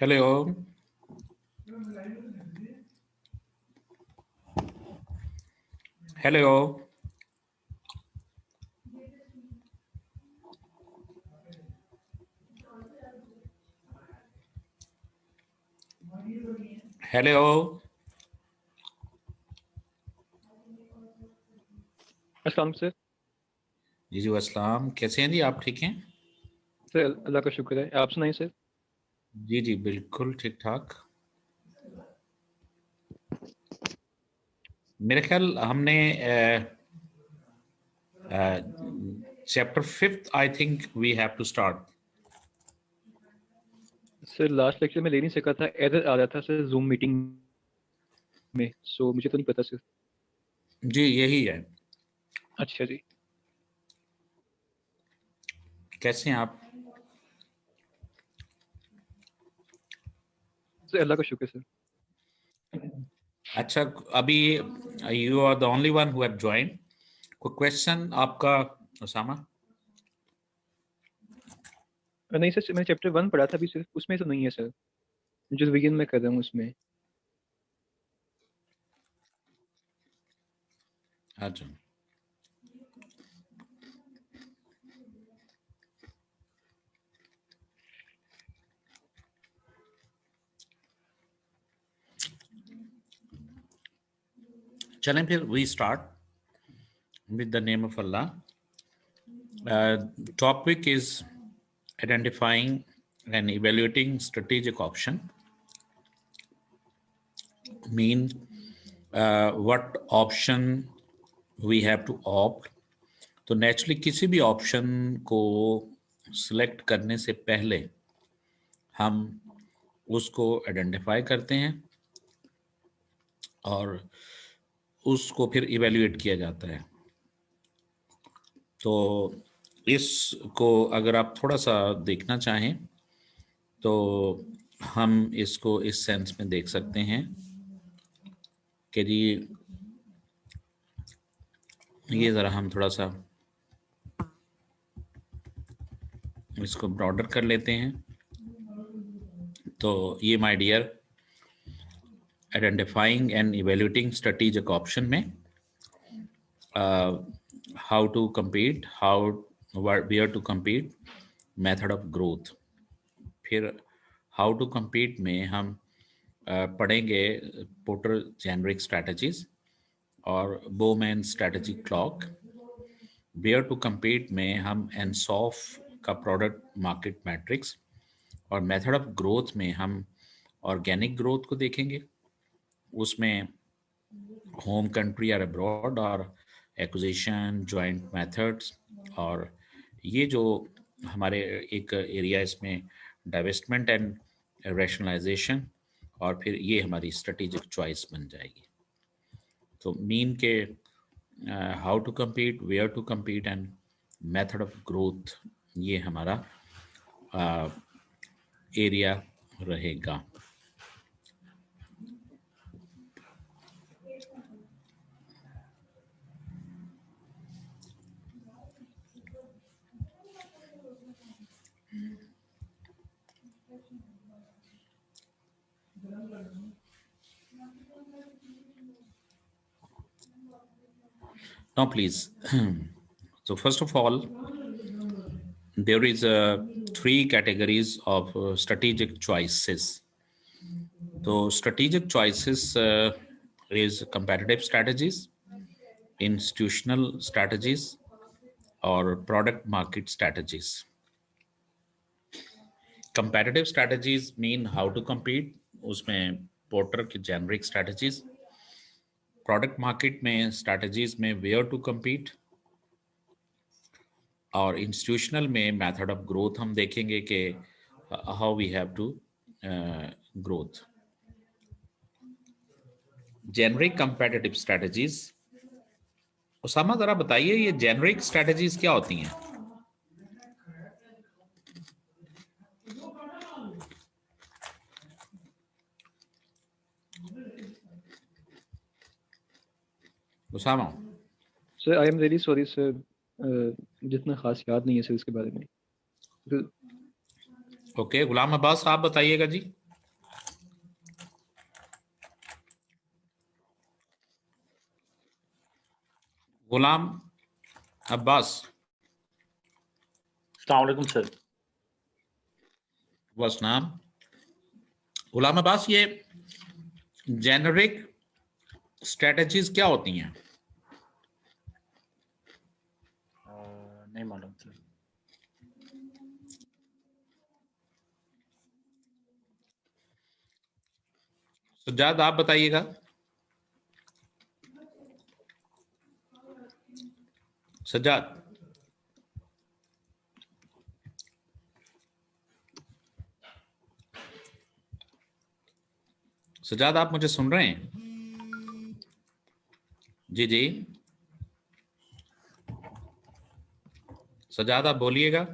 Hello. Hello. Hello. अस्सलाम sir. जी जी अस्सलाम, कैसे हैं जी? आप ठीक हैं? सर अल्लाह का शुक्र है, आप सुनाइए सर। जी जी बिल्कुल ठीक ठाक। मेरे ख्याल हमने chapter fifth I think we have to start. Sir last lecture में ले नहीं सका था, एरर आ रहा था सर जूम मीटिंग में, सो मुझे तो नहीं पता सर। जी यही है। अच्छा जी। कैसे हैं आप? सर अल्लाह का शुक्र सर। अच्छा, अभी you are the only one who have joined. कोई क्वेश्चन आपका उसामा? नहीं सर, मैंने चैप्टर 1 पढ़ा था अभी, सिर्फ उसमें तो नहीं है सर, जो रिवीजन में कर रहा हूँ उसमें। अच्छा, चलें फिर we start with the name of Allah. Topic is identifying and evaluating strategic option, mean what option we have to opt। तो नेचुरली किसी भी ऑप्शन को सिलेक्ट करने से पहले हम उसको आइडेंटिफाई करते हैं और उसको फिर इवेल्युएट किया जाता है। तो इसको अगर आप थोड़ा सा देखना चाहें तो हम इसको इस सेंस में देख सकते हैं कि जी ये ज़रा हम थोड़ा सा इसको ब्रॉडर कर लेते हैं। तो ये my dear, identifying and evaluating strategic option में how to compete, how where to compete, method of growth. फिर हाउ टू compete में हम पढ़ेंगे पोर्टर जेनरिक स्ट्रैटेजीज और Bowman strategy clock. Where to compete में हम एनसॉफ का प्रोडक्ट मार्केट मैट्रिक्स और मेथड ऑफ ग्रोथ में हम ऑर्गेनिक ग्रोथ को देखेंगे। उसमें होम कंट्री और अब्रॉड और एक्विजिशन जॉइंट मेथड्स, और ये जो हमारे एक एरिया इसमें डाइवेस्टमेंट एंड रैशनलाइजेशन, और फिर ये हमारी स्ट्रेटेजिक चॉइस बन जाएगी। तो मीन के how to compete, where to compete and method of growth, ये हमारा एरिया रहेगा। Now please, so first of all, there is three categories of strategic choices. So strategic choices is competitive strategies, institutional strategies, or product market strategies. Competitive strategies mean how to compete, उसमें Porter की generic strategies. Product market में strategies में where to compete, और institutional में method of growth हम देखेंगे कि how we have to growth. Generic competitive strategies, Usama जरा बताइए ये जेनरिक स्ट्रेटजीज क्या होती हैं? Usama? Sir I am very sorry sir, जितना खास याद नहीं है सर इसके बारे में। ओके, गुलाम अब्बास आप बताइएगा जी। गुलाम अब्बास, अस्सलाम वालेकुम सर। वसनाम। गुलाम अब्बास, ये जेनरिक स्ट्रेटजीज क्या होती हैं? नहीं मालूम सर। सज्जाद, आप बताइएगा। सज्जाद, सज्जाद, आप मुझे सुन रहे हैं? जी जी, सज्जाद आप बोलिएगा।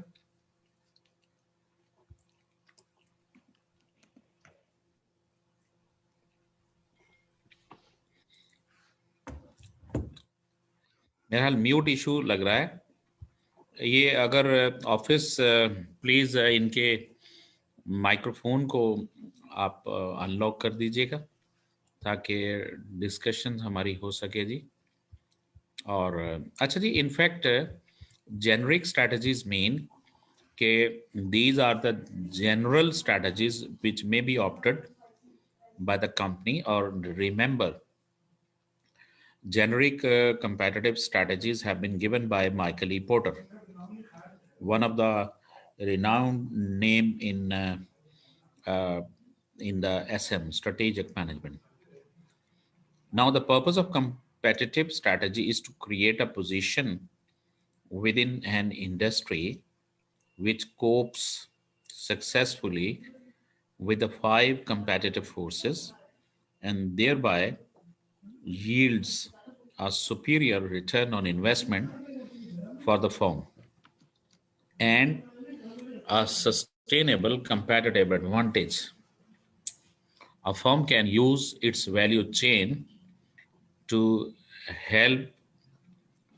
मेरा हाल म्यूट इशू लग रहा है। ये अगर ऑफिस प्लीज इनके माइक्रोफोन को आप अनलॉक कर दीजिएगा ताकि डिस्कशन हमारी हो सके जी। और अच्छा जी, इनफैक्ट जेनरिक स्ट्रैटेजीज मीन के these are the general strategies which may be opted by the company. Or remember, generic competitive strategies have been given by Michael E. Porter, one of the renowned name uh, in the SM, strategic management. Now, the purpose of competitive strategy is to create a position within an industry which copes successfully with the five competitive forces and thereby yields a superior return on investment for the firm and a sustainable competitive advantage. A firm can use its value chain to help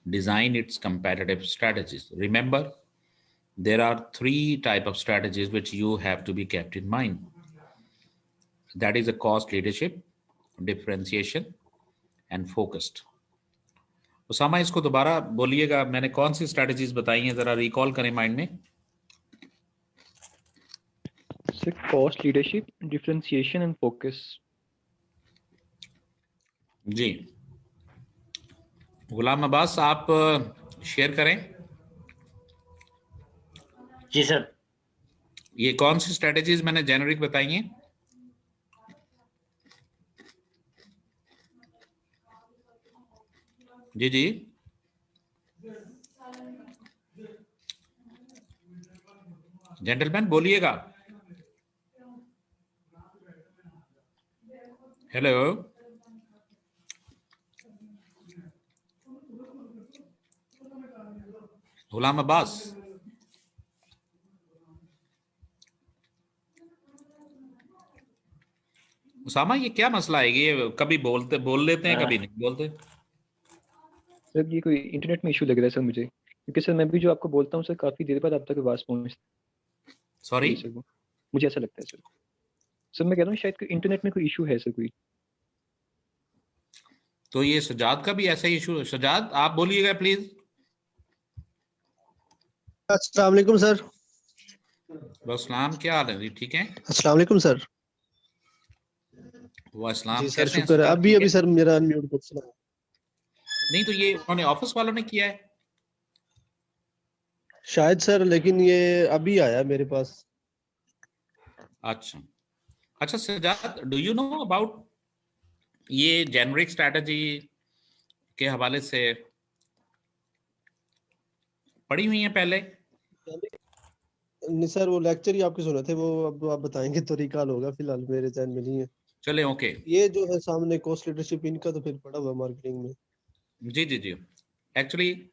design its competitive strategies. Remember, there are three type of strategies which you have to be kept in mind. That is a cost leadership, differentiation, and focused. Usama, इसको दोबारा बोलिएगा, मैंने कौन सी strategies बताई हैं, जरा recall करें माइंड में। Sir cost leadership, differentiation and focus. जी, गुलाम अब्बास आप शेयर करें। जी सर। ये कौन सी स्ट्रेटजीज मैंने जेनरिक बताई हैं? जी जी, जेंटलमैन बोलिएगा। हेलो, गुलाम अब्बास। उसामा, ये क्या मसला है? ये कभी बोल लेते हैं, कभी नहीं बोलते। सर ये कोई इंटरनेट में इशू लग रहा है सर मुझे, क्योंकि सर मैं भी जो आपको बोलता हूँ सर काफी देर बाद आप तक आवाज पहुंचती सॉरी, है सर, वो मुझे ऐसा लगता है सर। सर मैं कह रहा हूँ शायद इंटरनेट में कोई इशू है सर कोई। तो ये सजाद का भी ऐसा ही इशू। सजाद आप बोलिएगा प्लीज। अस्सलाम वालेकुम सर। वसलाम, क्या हाल है जी? ठीक है। अस्सलाम वालेकुम सर। वसलाम, जी सर, कैसे हैं शुक्र है। सजाद? अभी ठीक अभी है? सर मेरा अनम्यूट कर सुना। नहीं तो ये उन्होंने ऑफिस वालों ने किया है शायद सर, लेकिन ये अभी आया मेरे पास। अच्छा अच्छा, Sajjad, do you know about ये जेनरिक स्ट्रैटेजी के हवाले से पढ़ी हुई है पहले? नहीं सर, वो लेक्चर ही आपके सुने थे, वो अब आप बताएंगे तो रिकॉल होगा, फिलहाल मेरे ध्यान में नहीं है। चले, ओके। ये जो है सामने कॉस्ट लीडरशिप, इनका तो फिर पड़ा हुआ मार्केटिंग में। जी जी जी, actually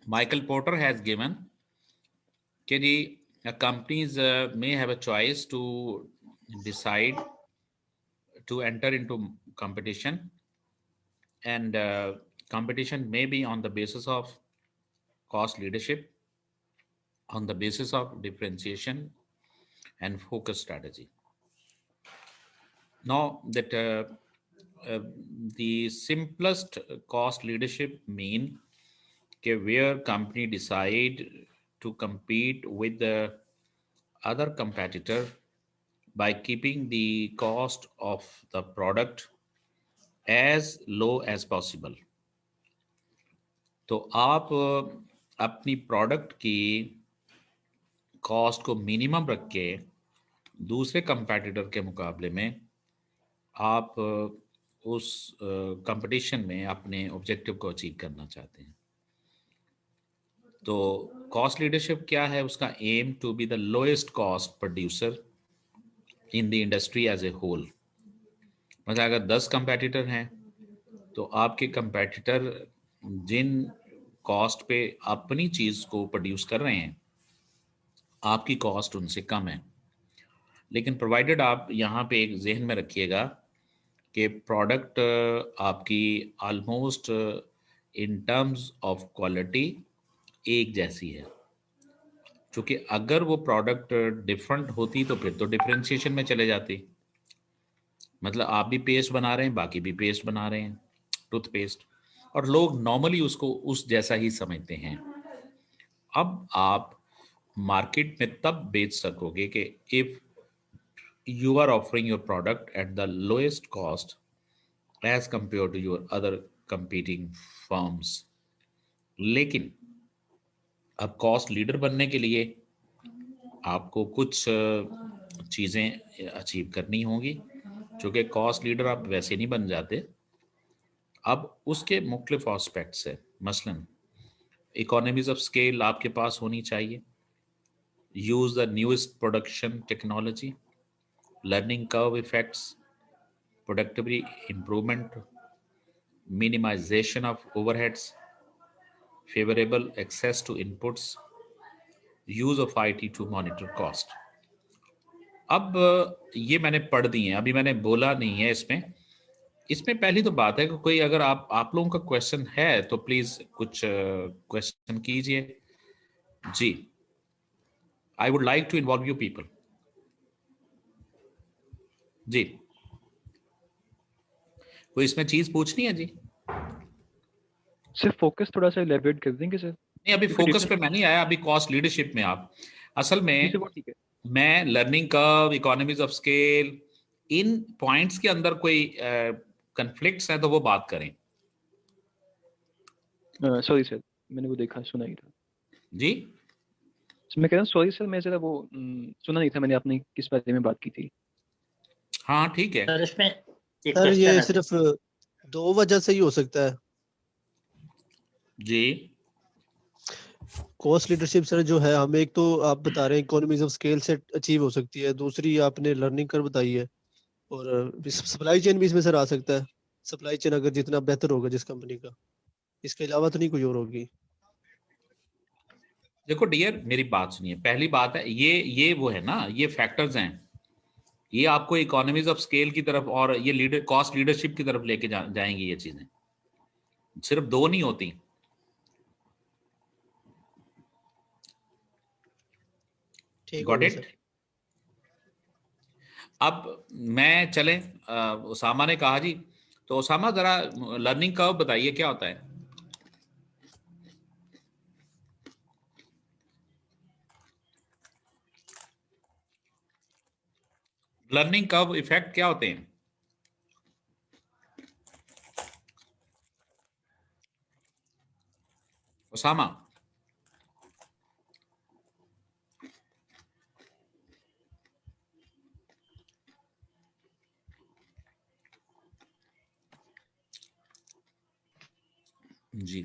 Michael Porter has given कि जी companies may have a choice to decide to enter into competition, and competition may be on the basis of cost leadership, on the basis of differentiation and focus strategy. Now that the simplest cost leadership mean कि where company decide to compete with the other competitor by keeping the cost of the product as low as possible. तो आप अपनी product की cost को minimum रख के दूसरे कंपैटिटर के मुकाबले में आप उस कंपटीशन में अपने ऑब्जेक्टिव को अचीव करना चाहते हैं। तो कॉस्ट लीडरशिप क्या है? उसका aim to be the lowest cost producer in the industry as a whole. मतलब अगर 10 कंपैटिटर हैं तो आपके कंपैटिटर जिन कॉस्ट पे अपनी चीज़ को प्रोड्यूस कर रहे हैं, आपकी कॉस्ट उनसे कम है। लेकिन प्रोवाइडेड आप यहाँ पे एक जहन में रखिएगा कि प्रोडक्ट आपकी almost in terms of quality एक जैसी है। क्योंकि अगर वो प्रोडक्ट डिफरेंट होती तो फिर तो डिफरेंशिएशन में चले जाती। मतलब आप भी पेस्ट बना रहे हैं, बाकी भी पेस्ट बना रहे हैं, टूथपेस्ट, और लोग नॉर्मली उसको उस जैसा ही समझते हैं। अब आप मार्केट में तब बेच सकोगे कि if you are offering your product at the lowest cost as compared to your other competing firms. लेकिन अब कॉस्ट लीडर बनने के लिए आपको कुछ चीज़ें अचीव करनी होगी, क्योंकि कॉस्ट लीडर आप वैसे नहीं बन जाते। अब उसके मुख्तलिफ एस्पेक्ट्स है। मसलन इकोनॉमीज ऑफ स्केल आपके पास होनी चाहिए, use the newest production technology, learning curve effects, productivity improvement, minimization of overheads, favorable access to inputs, use of IT to monitor cost. अब ये मैंने पढ़ दी हैं, अभी मैंने बोला नहीं है इसमें पहली तो बात है कि कोई अगर आप लोगों का क्वेश्चन है तो प्लीज कुछ क्वेश्चन कीजिए। जी, I would like to involve you people. जी, कोई इसमें चीज पूछनी है? जी सर फोकस थोड़ा सा एलैबोरेट कर देंगे सर? नहीं, अभी फोकस पे मैं नहीं आया, अभी कॉस्ट लीडरशिप में आप असल में जी, वो ठीक है। मैं learning curve, economies of scale, in points के अंदर कोई कन्फ्लिक्ट्स हैं तो वो बात करें। सॉरी सर, मैंने वो देखा, सुना ही था जी मैं कह रहा हूँ सॉरी सर, मैं जरा वो सुना नहीं था मैंने आपने किस बारे में बात की थी। हाँ ठीक है सर इसमें एक सर ये क्वेश्चन है। सिर्फ 2 वजह से ही हो सकता है। जी। कॉस्ट लीडरशिप सर जो है, हम एक तो आप बता रहे हैं इकोनॉमीज ऑफ स्केल से अचीव हो सकती है, दूसरी आपने लर्निंग कर्व बताई है, और सप्लाई चेन भी इसमें सर आ सकता है। सप्लाई चेन अगर जितना बेहतर होगा जिस कंपनी का, इसके अलावा तो नहीं कोई और होगी। देखो डियर, मेरी बात सुनिए। पहली बात है ये वो है ना, ये फैक्टर्स हैं, ये आपको इकोनॉमीज ऑफ स्केल की तरफ और ये कॉस्ट लीडरशिप की तरफ लेके जाएंगी। ये चीजें सिर्फ 2 नहीं होती। Got it? अब मैं चले, उसामा ने कहा जी, तो उसामा जरा लर्निंग कर्व बताइए क्या होता है। लर्निंग कर्व इफेक्ट क्या होते हैं? उसामा। जी,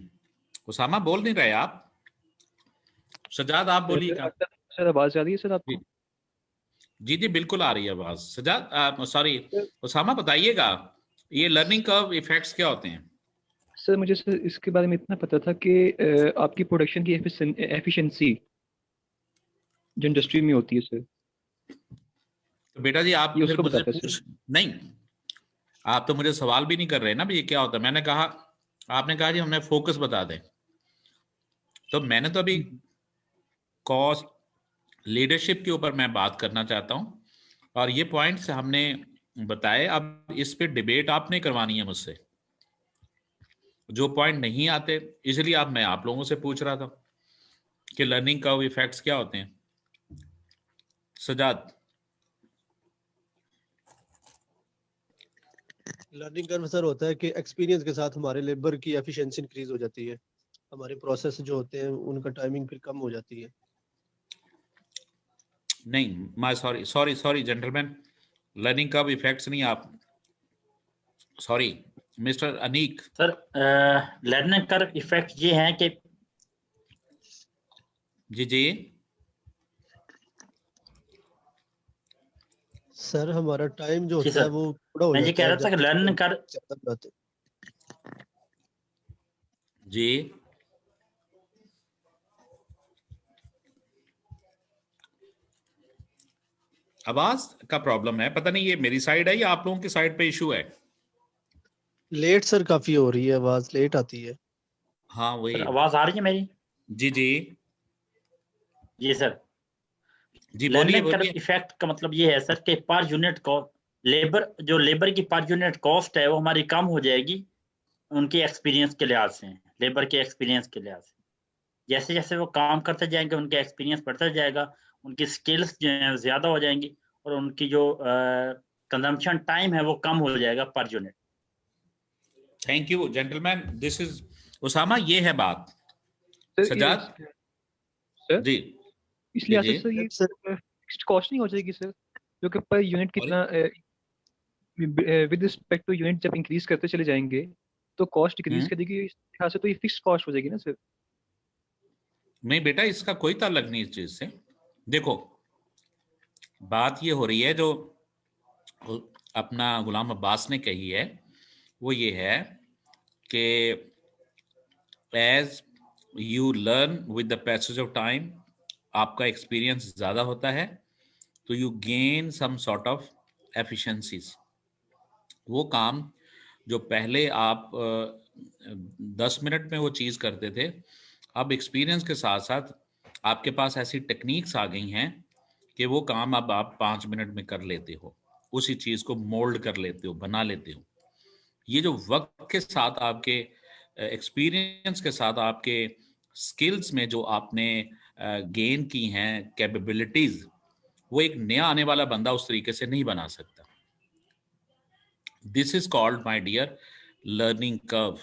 उसामा बोल नहीं रहे आप। सजाद आप बोलिएगा। सर आवाज आ रही है सर आपको? जी जी बिल्कुल आ रही है आवाज। सजाद, सॉरी उसामा, बताइएगा ये लर्निंग कर्व इफेक्ट्स क्या होते हैं? सर मुझे सर इसके बारे में इतना पता था कि आपकी प्रोडक्शन की एफिशिएंसी जो इंडस्ट्री में होती है सर, तो बेटा जी आप ये फिर उसको मुझसे बताता है पूछ नहीं, आप तो मुझे सवाल भी नहीं कर रहे ना भी ये क्या होता है। मैंने कहा, आपने कहा जी हमें फोकस बता दें, तो मैंने तो अभी कॉस्ट लीडरशिप के ऊपर मैं बात करना चाहता हूं, और ये पॉइंट्स हमने बताए। अब इस पे डिबेट आपने करवानी है मुझसे, जो पॉइंट नहीं आते, इसलिए अब मैं आप लोगों से पूछ रहा था कि लर्निंग कर्व इफेक्ट्स क्या होते हैं। सजाद। लर्निंग कर्व सर होता है कि एक्सपीरियंस के साथ हमारे लेबर की एफिशिएंसी इंक्रीज हो जाती है, हमारे प्रोसेस जो होते हैं उनका टाइमिंग फिर कम हो जाती है। नहीं, my sorry sorry sorry gentleman, learning curve effects नहीं आप, sorry mister Aneek. Sir learning curve effect ये हैं कि जी जी सर हमारा टाइम जो जी होता है सर, वो थोड़ा हो मैं ये जाता कह है रहा था कि लर्निंग कर्व ज्यादा बनाते हैं। जी। आवाज का प्रॉब्लम है, पता नहीं ये मेरी साइड है या आप लोगों की साइड पे इशू है। लेट सर काफी हो रही है, आवाज लेट आती है। हाँ सर वही। आवाज आ रही है मेरी? जी जी जी सर, जी, बोलिए लर्निंग कर्व बोलिए। इफेक्ट का मतलब ये है सर कि पर यूनिट कॉस्ट, लेबर की पर यूनिट कॉस्ट है वो हमारी कम हो जाएगी उनके एक्सपीरियंस के लिहाज से, लेबर के एक्सपीरियंस के लिहाज से। जैसे जैसे वो काम करते जाएंगे उनका एक्सपीरियंस बढ़ता जाएगा, उनकी स्किल्स जो है ज्यादा हो जाएंगी और उनकी जो कंजम्पशन टाइम है वो कम हो जाएगा पर unit. Thank you gentleman, this is Usama, ये है बात। सर सजाद। सर जी इस जी लिहाज जी से सर ये सर फिक्स्ड कॉस्ट नहीं हो जाएगी सर, जो कि पर यूनिट सॉरी। कितना विद रिस्पेक्ट टू यूनिट जब इंक्रीज करते चले जाएंगे तो कॉस्ट डिक्रीज करेगी, इस लिहाज से तो ये फिक्स्ड कॉस्ट हो जाएगी ना सर। नहीं बेटा, इसका कोई ताल्लुक नहीं इस चीज से। देखो, बात ये हो रही है जो अपना गुलाम अब्बास ने कही है, वो ये है कि as you learn with the passage of time, आपका एक्सपीरियंस ज़्यादा होता है, तो you gain some sort of efficiencies. वो काम जो पहले आप 10 मिनट में वो चीज़ करते थे, अब एक्सपीरियंस के साथ साथ आपके पास ऐसी टेक्निक्स आ गई हैं कि वो काम अब आप 5 मिनट में कर लेते हो, उसी चीज़ को मोल्ड कर लेते हो, बना लेते हो। ये जो वक्त के साथ आपके एक्सपीरियंस के साथ आपके स्किल्स में जो आपने गेन की हैं कैपेबिलिटीज, वो एक नया आने वाला बंदा उस तरीके से नहीं बना सकता। This is called my dear learning curve.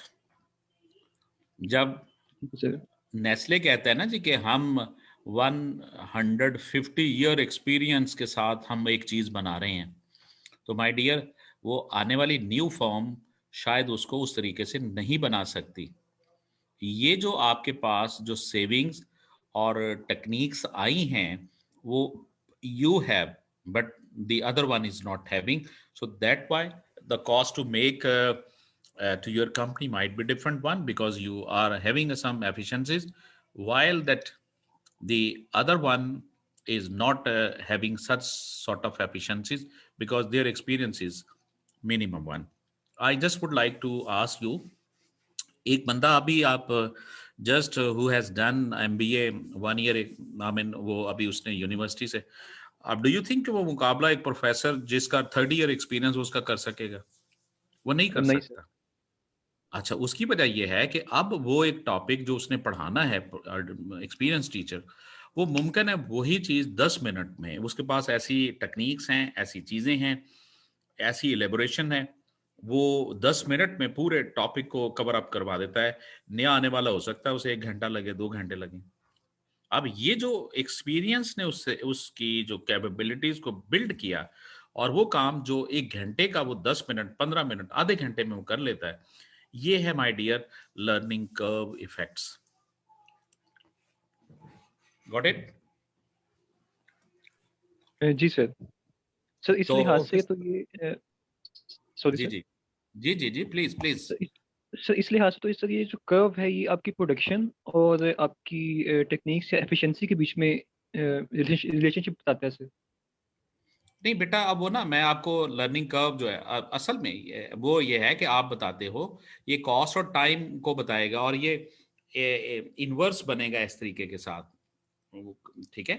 जब सर नेस्ले कहता है ना जी कि हम 150 ईयर एक्सपीरियंस के साथ हम एक चीज़ बना रहे हैं, तो माय डियर वो आने वाली न्यू फॉर्म शायद उसको उस तरीके से नहीं बना सकती। ये जो आपके पास जो सेविंग्स और टेक्निक्स आई हैं, वो you have, but the other one is not having, so that why the cost to make to your company might be different one, because you are having some efficiencies, while that the other one is not having such sort of efficiencies because their experience is minimum one. I just would like to ask you, एक बंदा अभी आप just who has done MBA 1 year, I mean वो अभी उसने university से, अब do you think वो मुकाबला एक प्रोफेसर जिसका 30 ईयर एक्सपीरियंस उसका कर सकेगा? वो नहीं कर नहीं सर। सकता। अच्छा, उसकी वजह ये है कि अब वो एक टॉपिक जो उसने पढ़ाना है, एक्सपीरियंस टीचर, वो मुमकिन है वही चीज़ 10 मिनट में, उसके पास ऐसी टेक्निक्स हैं, ऐसी चीज़ें हैं, ऐसी एलेबोरेशन है, वो 10 मिनट में पूरे टॉपिक को कवर अप करवा देता है। नया आने वाला हो सकता है उसे 1 घंटा लगे, 2 घंटे लगे। अब ये जो एक्सपीरियंस ने उससे उसकी जो कैपेबिलिटीज को बिल्ड किया, और वो काम जो 1 घंटे का वो 10 मिनट, 15 मिनट, आधे घंटे में वो कर लेता है, ये है my dear learning curve effects. Got it? जी सर। सर इस तो लिहाज से तो ये सॉरी जी सर। जी जी जी जी, प्लीज प्लीज। सर इस लिहाज से तो सर ये जो कर्व है ये आपकी प्रोडक्शन और आपकी टेक्निक्स या एफिशिएंसी के बीच में रिलेशनशिप बताता है सर। नहीं बेटा, अब वो ना मैं आपको लर्निंग कर्व जो है असल में वो ये है कि आप बताते हो, ये कॉस्ट और टाइम को बताएगा, और ये इनवर्स बनेगा इस तरीके के साथ, ठीक है।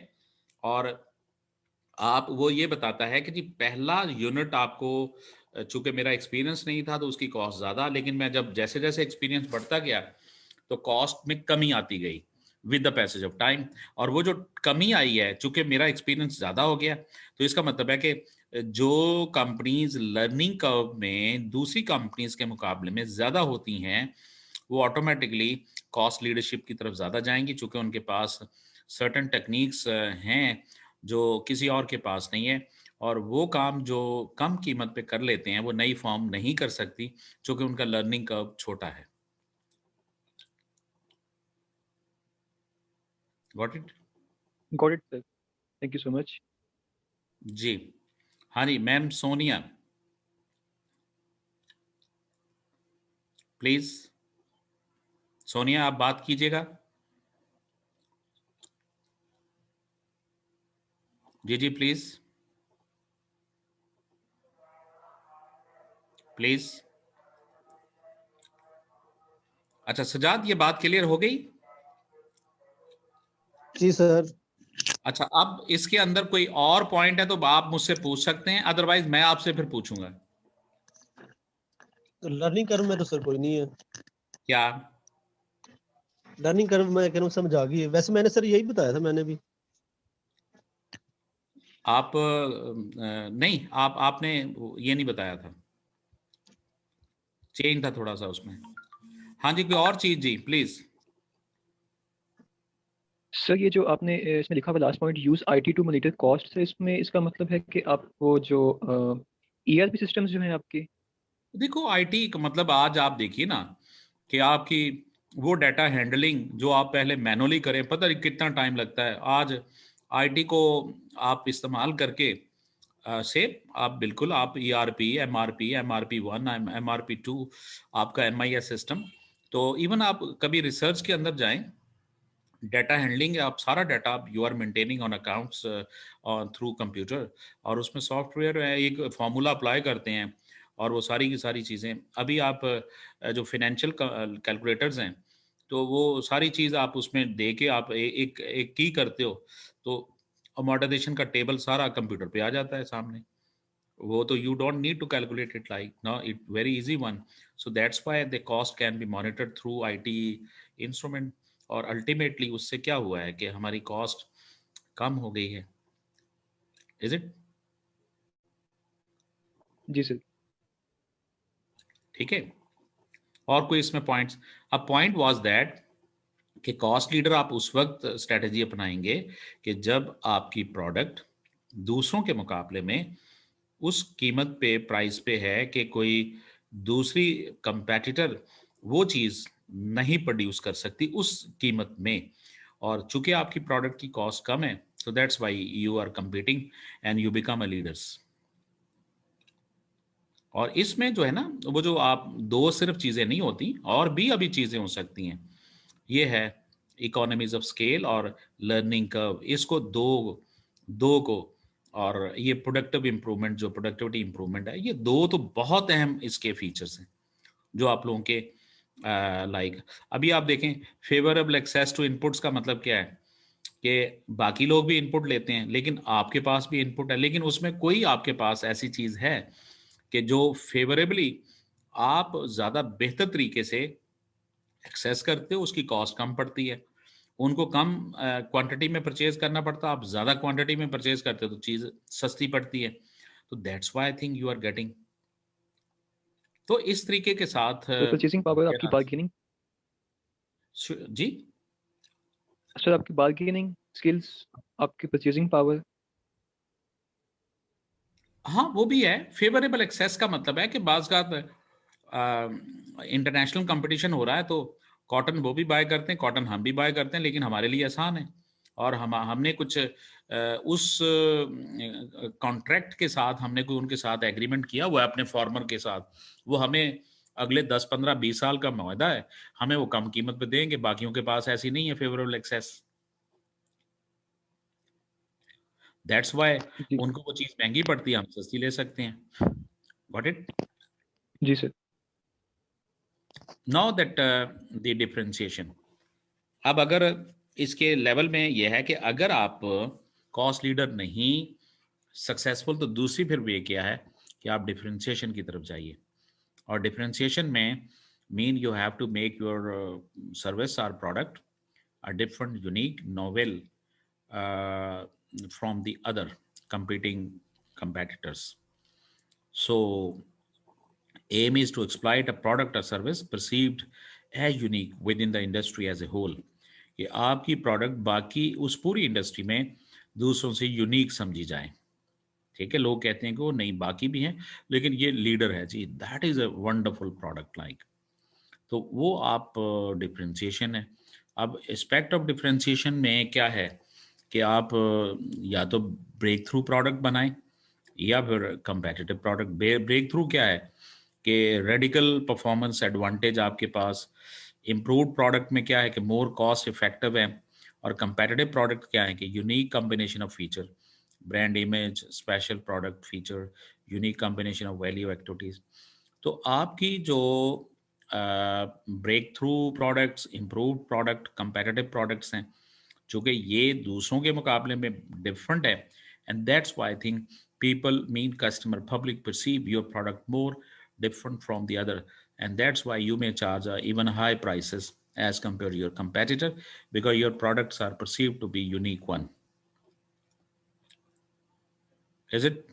और आप वो ये बताता है कि जी पहला यूनिट आपको, चूंकि मेरा एक्सपीरियंस नहीं था तो उसकी कॉस्ट ज़्यादा, लेकिन मैं जब जैसे जैसे एक्सपीरियंस बढ़ता गया तो कॉस्ट में कमी आती गई with the passage of time. और वो जो कमी आई है, चूंकि मेरा एक्सपीरियंस ज़्यादा हो गया, तो इसका मतलब है कि जो कंपनीज लर्निंग कर्व में दूसरी कंपनीज के मुकाबले में ज़्यादा होती हैं, वो ऑटोमेटिकली कॉस्ट लीडरशिप की तरफ ज़्यादा जाएंगी, चूंकि उनके पास सर्टन टेक्निक्स हैं जो किसी और के पास नहीं है। और वो काम जो कम कीमत पे कर लेते हैं वो नई फॉर्म नहीं कर सकती, क्योंकि उनका लर्निंग कर्व छोटा है। Got it? Got it sir, thank you so much. जी हाँ जी, मैम सोनिया प्लीज। सोनिया आप बात कीजिएगा। जी जी प्लीज प्लीज। अच्छा सजाद, ये बात क्लियर हो गई? जी सर। अच्छा, अब इसके अंदर कोई और पॉइंट है तो आप मुझसे पूछ सकते हैं, अदरवाइज मैं आपसे फिर पूछूंगा। तो लर्निंग कर्व में तो सर कोई नहीं है। क्या? लर्निंग कर्व मैं कह रहा हूँ समझ आ गई है, वैसे मैंने सर यही बताया था मैंने भी। आप नहीं, आपने ये नहीं बताया था, चेंज था थोड़ा सा उसमें। हाँ जी, कोई और चीज जी प्लीज। सर ये जो आपने इसमें लिखा हुआ last point, use IT to monitor cost, है इसमें इसका मतलब है कि आपको जो ईआरपी सिस्टम्स जो हैं आपके। देखो आईटी का मतलब, आज आप देखिए ना कि आपकी वो डाटा हैंडलिंग जो आप पहले मैनुअली करें, पता नहीं कितना टाइम लगता है। आज आईटी को आप इस्तेमाल करके से आप बिल्कुल, आप ईआरपी, एमआरपी 1, एमआरपी 2, आपका एमआईएस सिस्टम। तो इवन आप कभी रिसर्च के अंदर जाएं, डाटा हैंडलिंग, आप सारा डाटा आप you are maintaining on accounts through computer, और उसमें सॉफ्टवेयर एक फार्मूला अप्लाई करते हैं, और वो सारी की सारी चीज़ें अभी आप जो फिनेंशियल कैलकुलेटर्स हैं, तो वो सारी चीज़ आप उसमें दे के आप एक एक की करते हो, तो अमोर्टाइजेशन का टेबल सारा कंप्यूटर पे आ जाता है सामने। वो तो you don't need to calculate it, like no, it very easy one. So that's why the cost can be monitored through IT instrument. और अल्टीमेटली उससे क्या हुआ है कि हमारी कॉस्ट कम हो गई है। Is it? जी सर। ठीक है। और कोई इसमें पॉइंट्स? अब पॉइंट वाज दैट कि कॉस्ट लीडर आप उस वक्त स्ट्रेटजी अपनाएंगे कि जब आपकी प्रोडक्ट दूसरों के मुकाबले में उस कीमत पे, प्राइस पे है कि कोई दूसरी कंपेटिटर वो चीज़ नहीं प्रोड्यूस कर सकती उस कीमत में। और चूंकि आपकी प्रोडक्ट की कॉस्ट कम है, so that's why you are competing and you become a leaders. और इसमें जो है ना, वो जो आप दो सिर्फ चीज़ें नहीं होती, और भी अभी चीज़ें हो सकती हैं। ये है इकोनॉमीज ऑफ स्केल और लर्निंग कर्व, इसको दो दो को, और ये प्रोडक्टिव इंप्रूवमेंट, जो प्रोडक्टिविटी इंप्रूवमेंट है, ये दो तो बहुत अहम इसके फीचर्स हैं जो आप लोगों के लाइक। अभी आप देखें, फेवरेबल एक्सेस टू इनपुट्स का मतलब क्या है कि बाकी लोग भी इनपुट लेते हैं, लेकिन आपके पास भी इनपुट है, लेकिन उसमें कोई आपके पास ऐसी चीज़ है कि जो फेवरेबली आप ज़्यादा बेहतर तरीके से एक्सेस करते हो, उसकी कॉस्ट कम पड़ती है। उनको कम क्वांटिटी में परचेज करना पड़ता, आप ज़्यादा क्वांटिटी में परचेज करते हो तो चीज़ सस्ती पड़ती है। तो that's why I think you are getting. तो इस तरीके के साथ तो परचेसिंग पावर, आपकी बार्गेनिंग, जी सर आपकी बार्गेनिंग स्किल्स, आपकी परचेसिंग पावर। हाँ, वो भी है। फेवरेबल एक्सेस का मतलब है कि बाज़ का इंटरनेशनल कंपटीशन हो रहा है, तो कॉटन वो भी बाय करते हैं, कॉटन हम भी बाय करते हैं, लेकिन हमारे लिए आसान है। और हमने कुछ उस कॉन्ट्रैक्ट के साथ हमने कोई उनके साथ एग्रीमेंट किया हुआ है अपने फार्मर के साथ, वो हमें अगले 10 15 20 साल का मुआहदा है, हमें वो कम कीमत पे देंगे। बाकियों के पास ऐसी नहीं है फेवरेबल एक्सेस। दैट्स व्हाई जी उनको वो चीज़ महंगी पड़ती है, हम सस्ती ले सकते हैं। Got it? जी sir. Now that the differentiation. अब अगर इसके लेवल में यह है कि अगर आप कॉस्ट लीडर नहीं सक्सेसफुल तो दूसरी फिर वे क्या है कि आप डिफरेंशिएशन की तरफ जाइए, और डिफरेंशिएशन में mean you have to make your service और product a different, unique, novel from the other competing competitors. So, aim is to exploit a product or service perceived as unique within the industry as a whole. कि आपकी product बाकी उस पूरी industry में दूसरों से unique समझी जाए। ठीक है, लोग कहते हैं कि वो नहीं बाकी भी हैं लेकिन ये लीडर है जी, that is a wonderful product like, तो वो आप डिफरेंशिएशन है। अब एस्पेक्ट ऑफ डिफरेंशिएशन में क्या है कि आप या तो ब्रेक थ्रू प्रोडक्ट बनाएं या फिर कंपेटिटिव प्रोडक्ट। ब्रेक थ्रू क्या है कि रेडिकल परफॉर्मेंस एडवांटेज आपके पास, इम्प्रूव्ड प्रोडक्ट में क्या है कि मोर कॉस्ट इफेक्टिव है, और कंपेटिटिव प्रोडक्ट क्या है कि unique combination of feature, brand image, special product feature, unique combination of value activities. तो आपकी जो breakthrough products, improved product, competitive products हैं, चूँकि ये दूसरों के मुकाबले में डिफरेंट है, and that's why I think people mean customer public perceive your product more different from the other, and that's why you may charge even high prices as compared to your competitor, because your products are perceived to be unique one. Is it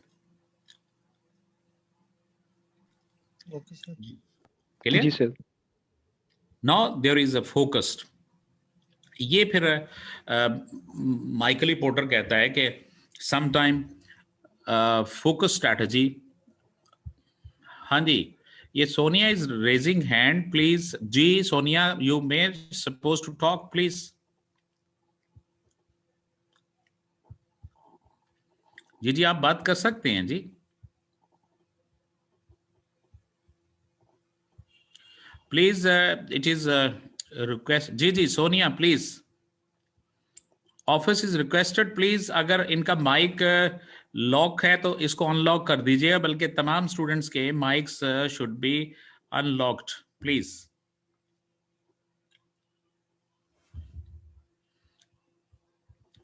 Okay, sir. clear? जी sir. Now there is a focused, ये फिर Michael porter कहता है कि sometime focus strategy. हाँ जी, ये Sonia is raising hand, please जी Sonia you may suppose to talk please. जी जी आप बात कर सकते हैं जी, प्लीज इट इज रिक्वेस्ट। जी जी Sonia please, office is requested please, अगर इनका माइक लॉक है तो इसको अनलॉक कर दीजिएगा, बल्कि तमाम स्टूडेंट्स के mics should be unlocked please.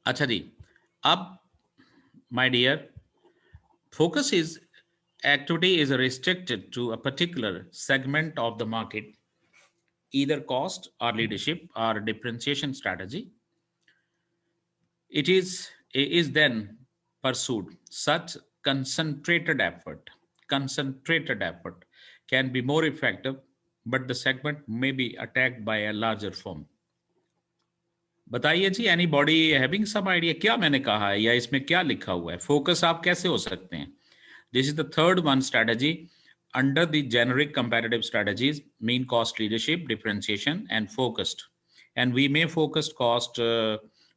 अच्छा जी, अब my dear, focus is activity is restricted to a particular segment of the market, either cost or leadership or differentiation strategy. It is then pursued. Such concentrated effort can be more effective, but the segment may be attacked by a larger firm. बताइए जी, anybody having some idea क्या मैंने कहा है या इसमें क्या लिखा हुआ है? फोकस आप कैसे हो सकते हैं? This is the third one strategy under the generic comparative strategies, mean cost leadership, differentiation and focused, and we may focused cost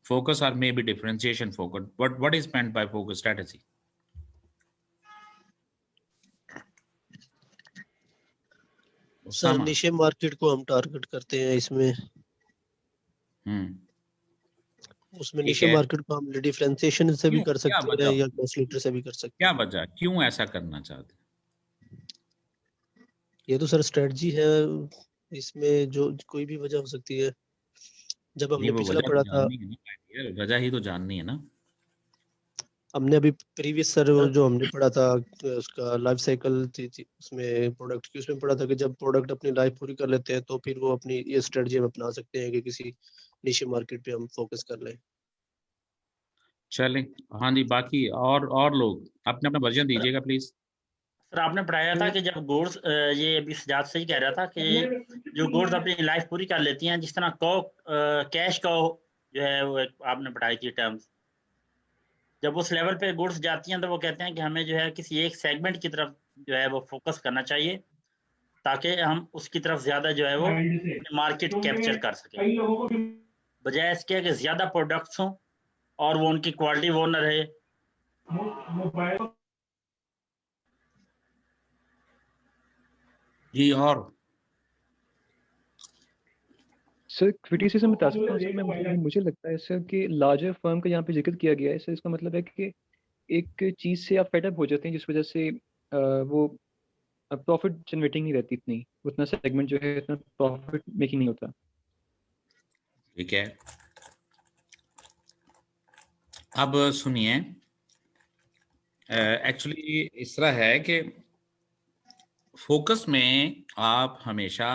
focus or maybe differentiation focus. What is meant by focus strategy? Sir niche market को हम target करते हैं इसमें, उसमें निशे market को हम differentiation से भी कर सकते हैं या कॉस्ट लीडर से भी कर सकते हैं। क्या वजह, क्यों ऐसा करना चाहते हैं? ये तो सर स्ट्रेटजी है, इसमें जो कोई भी वजह हो सकती है। जब हमने पिछला पढ़ा था, वजह ही तो जाननी है ना। हमने अभी प्रीवियस सर जो हमने पढ़ा था उसका लाइफ साइकिल थी उसमें प्रोडक्ट की, उसमें पढ़ा था कि जब प्रोडक्ट अपनी लाइफ पूरी कर लेते हैं तो फिर वो अपनी ये स्ट्रेटजी हम अपना सकते हैं कि किसी निशे मार्केट पे हम फोकस कर लें। चलें, हाँ जी, बाकी और लोग अपने अपना वर्जन दीजिएगा प्लीज। सर आपने पढ़ाया था कि जब गुड्स, ये अभी सजाद सही कह रहा था कि जो गुड्स अपनी लाइफ पूरी कर लेती हैं, जिस तरह कैश का जो है वो आपने पढ़ाई थी टर्म्स, जब उस लेवल पे गुड्स जाती हैं तो वो कहते हैं कि हमें जो है किसी एक सेगमेंट की तरफ जो है वो फोकस करना चाहिए ताकि हम उसकी तरफ ज्यादा जो है वो मार्केट कैप्चर कर सकें, बजाय इसके कि ज्यादा प्रोडक्ट्स हों और वो उनकी क्वालिटी वो न रहे। जी, और सर क्रिटिसिज्म बता सकता हूँ सर मैं, मुझे लगता है सर कि लार्जर फर्म का यहाँ पे जिक्र किया गया है सर, इसका मतलब है कि एक चीज से आप फेडअप हो जाते हैं जिस वजह से वो प्रॉफिट जनरेटिंग नहीं रहती, इतनी उतना सेगमेंट जो है इतना प्रॉफिट मेकिंग नहीं होता। ठीक है, अब सुनिए, एक्चुअली इस तरह है कि फोकस में आप हमेशा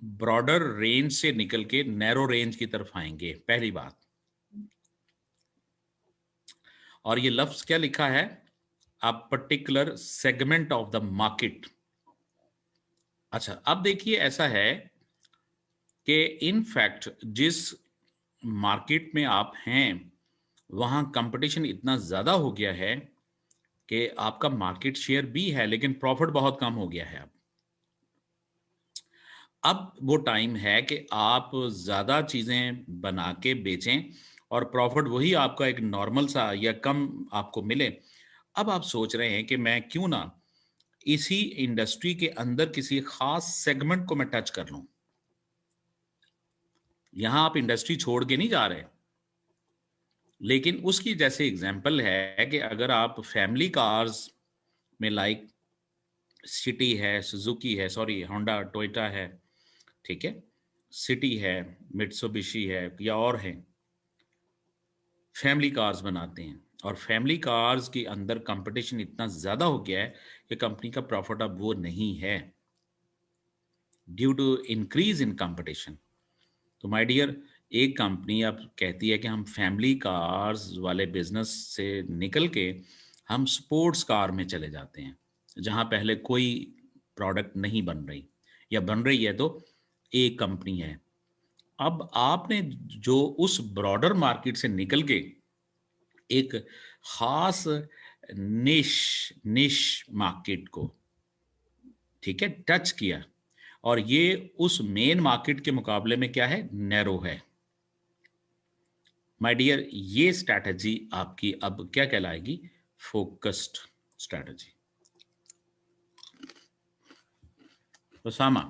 ब्रॉडर रेंज से निकल के नैरो रेंज की तरफ आएंगे, पहली बात। और ये लफ्ज क्या लिखा है, a particular segment of the market. अच्छा, अब देखिए ऐसा है कि इन फैक्ट जिस मार्केट में आप हैं वहां कंपटीशन इतना ज्यादा हो गया है कि आपका मार्केट शेयर भी है लेकिन प्रॉफिट बहुत कम हो गया है। अब वो टाइम है कि आप ज्यादा चीजें बना के बेचें और प्रॉफिट वही आपका एक नॉर्मल सा या कम आपको मिले। अब आप सोच रहे हैं कि मैं क्यों ना इसी इंडस्ट्री के अंदर किसी खास सेगमेंट को मैं टच कर लूं। यहां आप इंडस्ट्री छोड़ के नहीं जा रहे, लेकिन उसकी जैसे एग्जांपल है कि अगर आप फैमिली कार्स में लाइक सिटी है, सुजुकी है, सॉरी होंडा टोयोटा है, ठीक है, सिटी है, मित्सुबिशी है या और हैं, फैमिली कार्स बनाते हैं और फैमिली कार्स के अंदर कंपटीशन इतना ज़्यादा हो गया है कि कंपनी का प्रॉफिट अब वो नहीं है due to increase in competition. तो माय डियर, एक कंपनी अब कहती है कि हम फैमिली कार्स वाले बिजनेस से निकल के हम स्पोर्ट्स कार में चले जाते हैं, जहां पहले कोई प्रोडक्ट नहीं बन रही या बन रही है तो एक कंपनी है। अब आपने जो उस ब्रॉडर मार्केट से निकल के एक खास निश निश मार्केट को, ठीक है, टच किया और ये उस मेन मार्केट के मुकाबले में क्या है, नैरो है। माय डियर, ये स्ट्रैटेजी आपकी अब क्या कहलाएगी, फोकस्ड स्ट्रैटेजी। उसामा।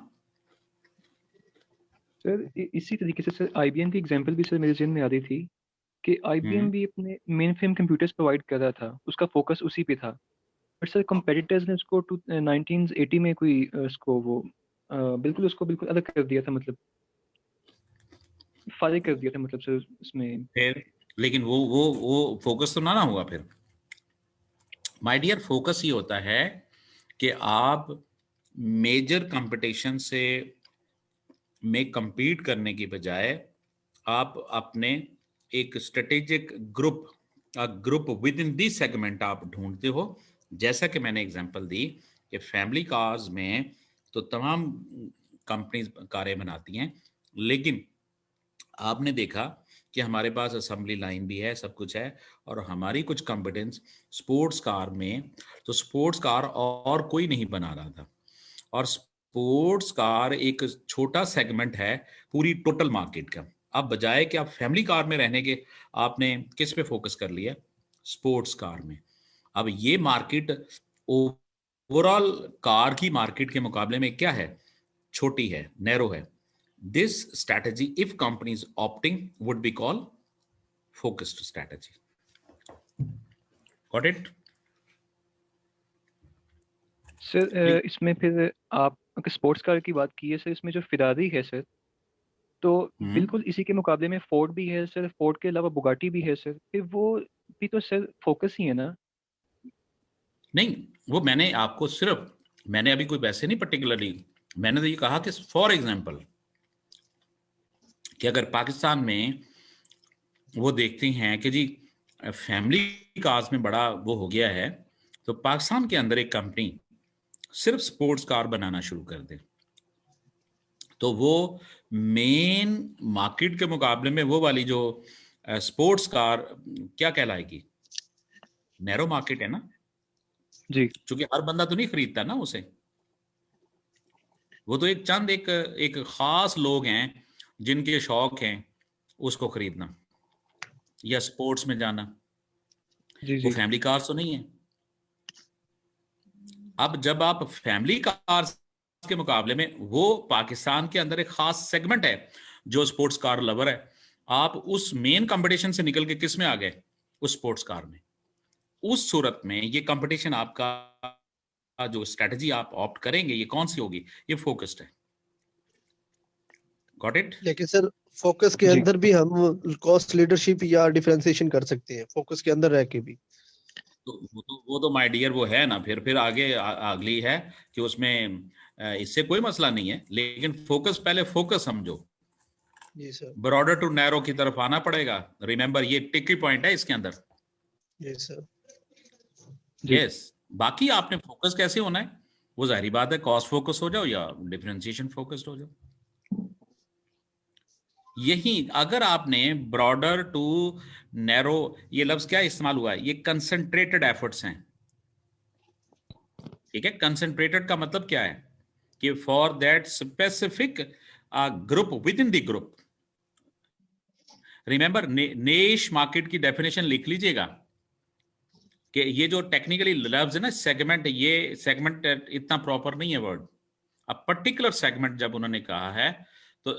सर इसी तरीके से सर आईबीएम की एग्जांपल भी सर मेरे जहन में आ रही थी कि आईबीएम भी अपने मेन फ्रेम कंप्यूटर्स प्रोवाइड कर रहा था, उसका फोकस उसी पे था। बट सर कंपेटिटर्स ने उसको 1980 में कोई उसको वो बिल्कुल उसको बिल्कुल अलग कर दिया था, मतलब फारिग कर दिया था, मतलब सर इसमें। फिर लेकिन वो फोकस तो ना हुआ फिर। माय डियर, फोकस ही होता है कि आप मेजर कंपटीशन से में compete करने की बजाय आप अपने एक strategic group with in this segment आप ढूंढते हो। जैसा कि मैंने एग्जांपल दी कि फैमिली कार्स में तो तमाम कंपनीज कारें बनाती हैं, लेकिन आपने देखा कि हमारे पास असेंबली लाइन भी है, सब कुछ है, और हमारी कुछ कॉम्पिटेंस स्पोर्ट्स कार में, तो स्पोर्ट्स कार और कोई नहीं बना रहा था। और स्पोर्ट्स कार एक छोटा सेगमेंट है पूरी टोटल मार्केट का। अब बजाय कि आप फैमिली कार में रहने के, आपने किस पे फोकस कर लिया, स्पोर्ट्स कार में। अब ये मार्केट ओवरऑल कार की मार्केट के मुकाबले में क्या है, छोटी है, नैरो है। This strategy, if companies opting, would be called focused strategy. Got it? Sir इसमें फिर आप अगर स्पोर्ट्स कार की बात की है सर, इसमें जो फिरारी है सर, तो बिल्कुल इसी के मुकाबले में फोर्ड भी है सर, फोर्ड के अलावा बुगाटी भी है सर, फिर वो भी तो सर फोकस ही है ना। नहीं, वो मैंने आपको सिर्फ, मैंने अभी कोई वैसे नहीं पर्टिकुलरली, मैंने तो ये कहा कि फॉर एग्जांपल कि अगर पाकिस्तान में वो देखते हैं कि जी फैमिली कार्स में बड़ा वो हो गया है, तो पाकिस्तान के अंदर एक कंपनी सिर्फ स्पोर्ट्स कार बनाना शुरू कर दे, तो वो मेन मार्केट के मुकाबले में वो वाली जो स्पोर्ट्स कार क्या कहलाएगी, नैरो मार्केट है ना जी क्योंकि हर बंदा तो नहीं खरीदता ना उसे। वो तो एक चंद एक खास लोग हैं जिनके शौक हैं उसको खरीदना या स्पोर्ट्स में जाना। जी वो जी फैमिली कार्स तो नहीं है। अब जब आप फैमिली कार्स के मुकाबले में, वो पाकिस्तान के अंदर एक खास सेगमेंट है जो स्पोर्ट्स कार लवर है, आप उस मेन कंपटीशन से निकल के किस में आ गए, उस स्पोर्ट्स कार में। उस सूरत में ये कंपटीशन आपका जो स्ट्रेटजी आप ऑप्ट करेंगे ये कौन सी होगी, ये फोकस्ड है। Got it? लेकिन सर फोकस के जी अंदर भी हम कॉस्ट लीडरशिप या डिफरेंशिएशन कर सकते हैं, फोकस के अंदर रह के भी। वो तो माय डियर वो है ना, फिर आगे अगली है कि उसमें इससे कोई मसला नहीं है, लेकिन फोकस पहले फोकस समझो। जी सर। ब्रॉडर टू नैरो की तरफ आना पड़ेगा। रिमेंबर ये टिकी पॉइंट है इसके अंदर। जी सर। यस, बाकी आपने फोकस कैसे होना है वो जाहिर बात है, कॉस्ट फोकस हो जाओ या डिफरेंशिएशन फोकस्ड हो जाओ। यही अगर आपने ब्रॉडर टू नैरो, ये लफ्ज क्या इस्तेमाल हुआ है, ये कंसंट्रेटेड एफर्ट्स हैं, ठीक है। कंसंट्रेटेड का मतलब क्या है कि for that specific group within the group. Remember niche market की डेफिनेशन लिख लीजिएगा कि ये जो टेक्निकली लफ्ज है ना सेगमेंट, ये सेगमेंट इतना प्रॉपर नहीं है वर्ड। अब पर्टिकुलर सेगमेंट जब उन्होंने कहा है तो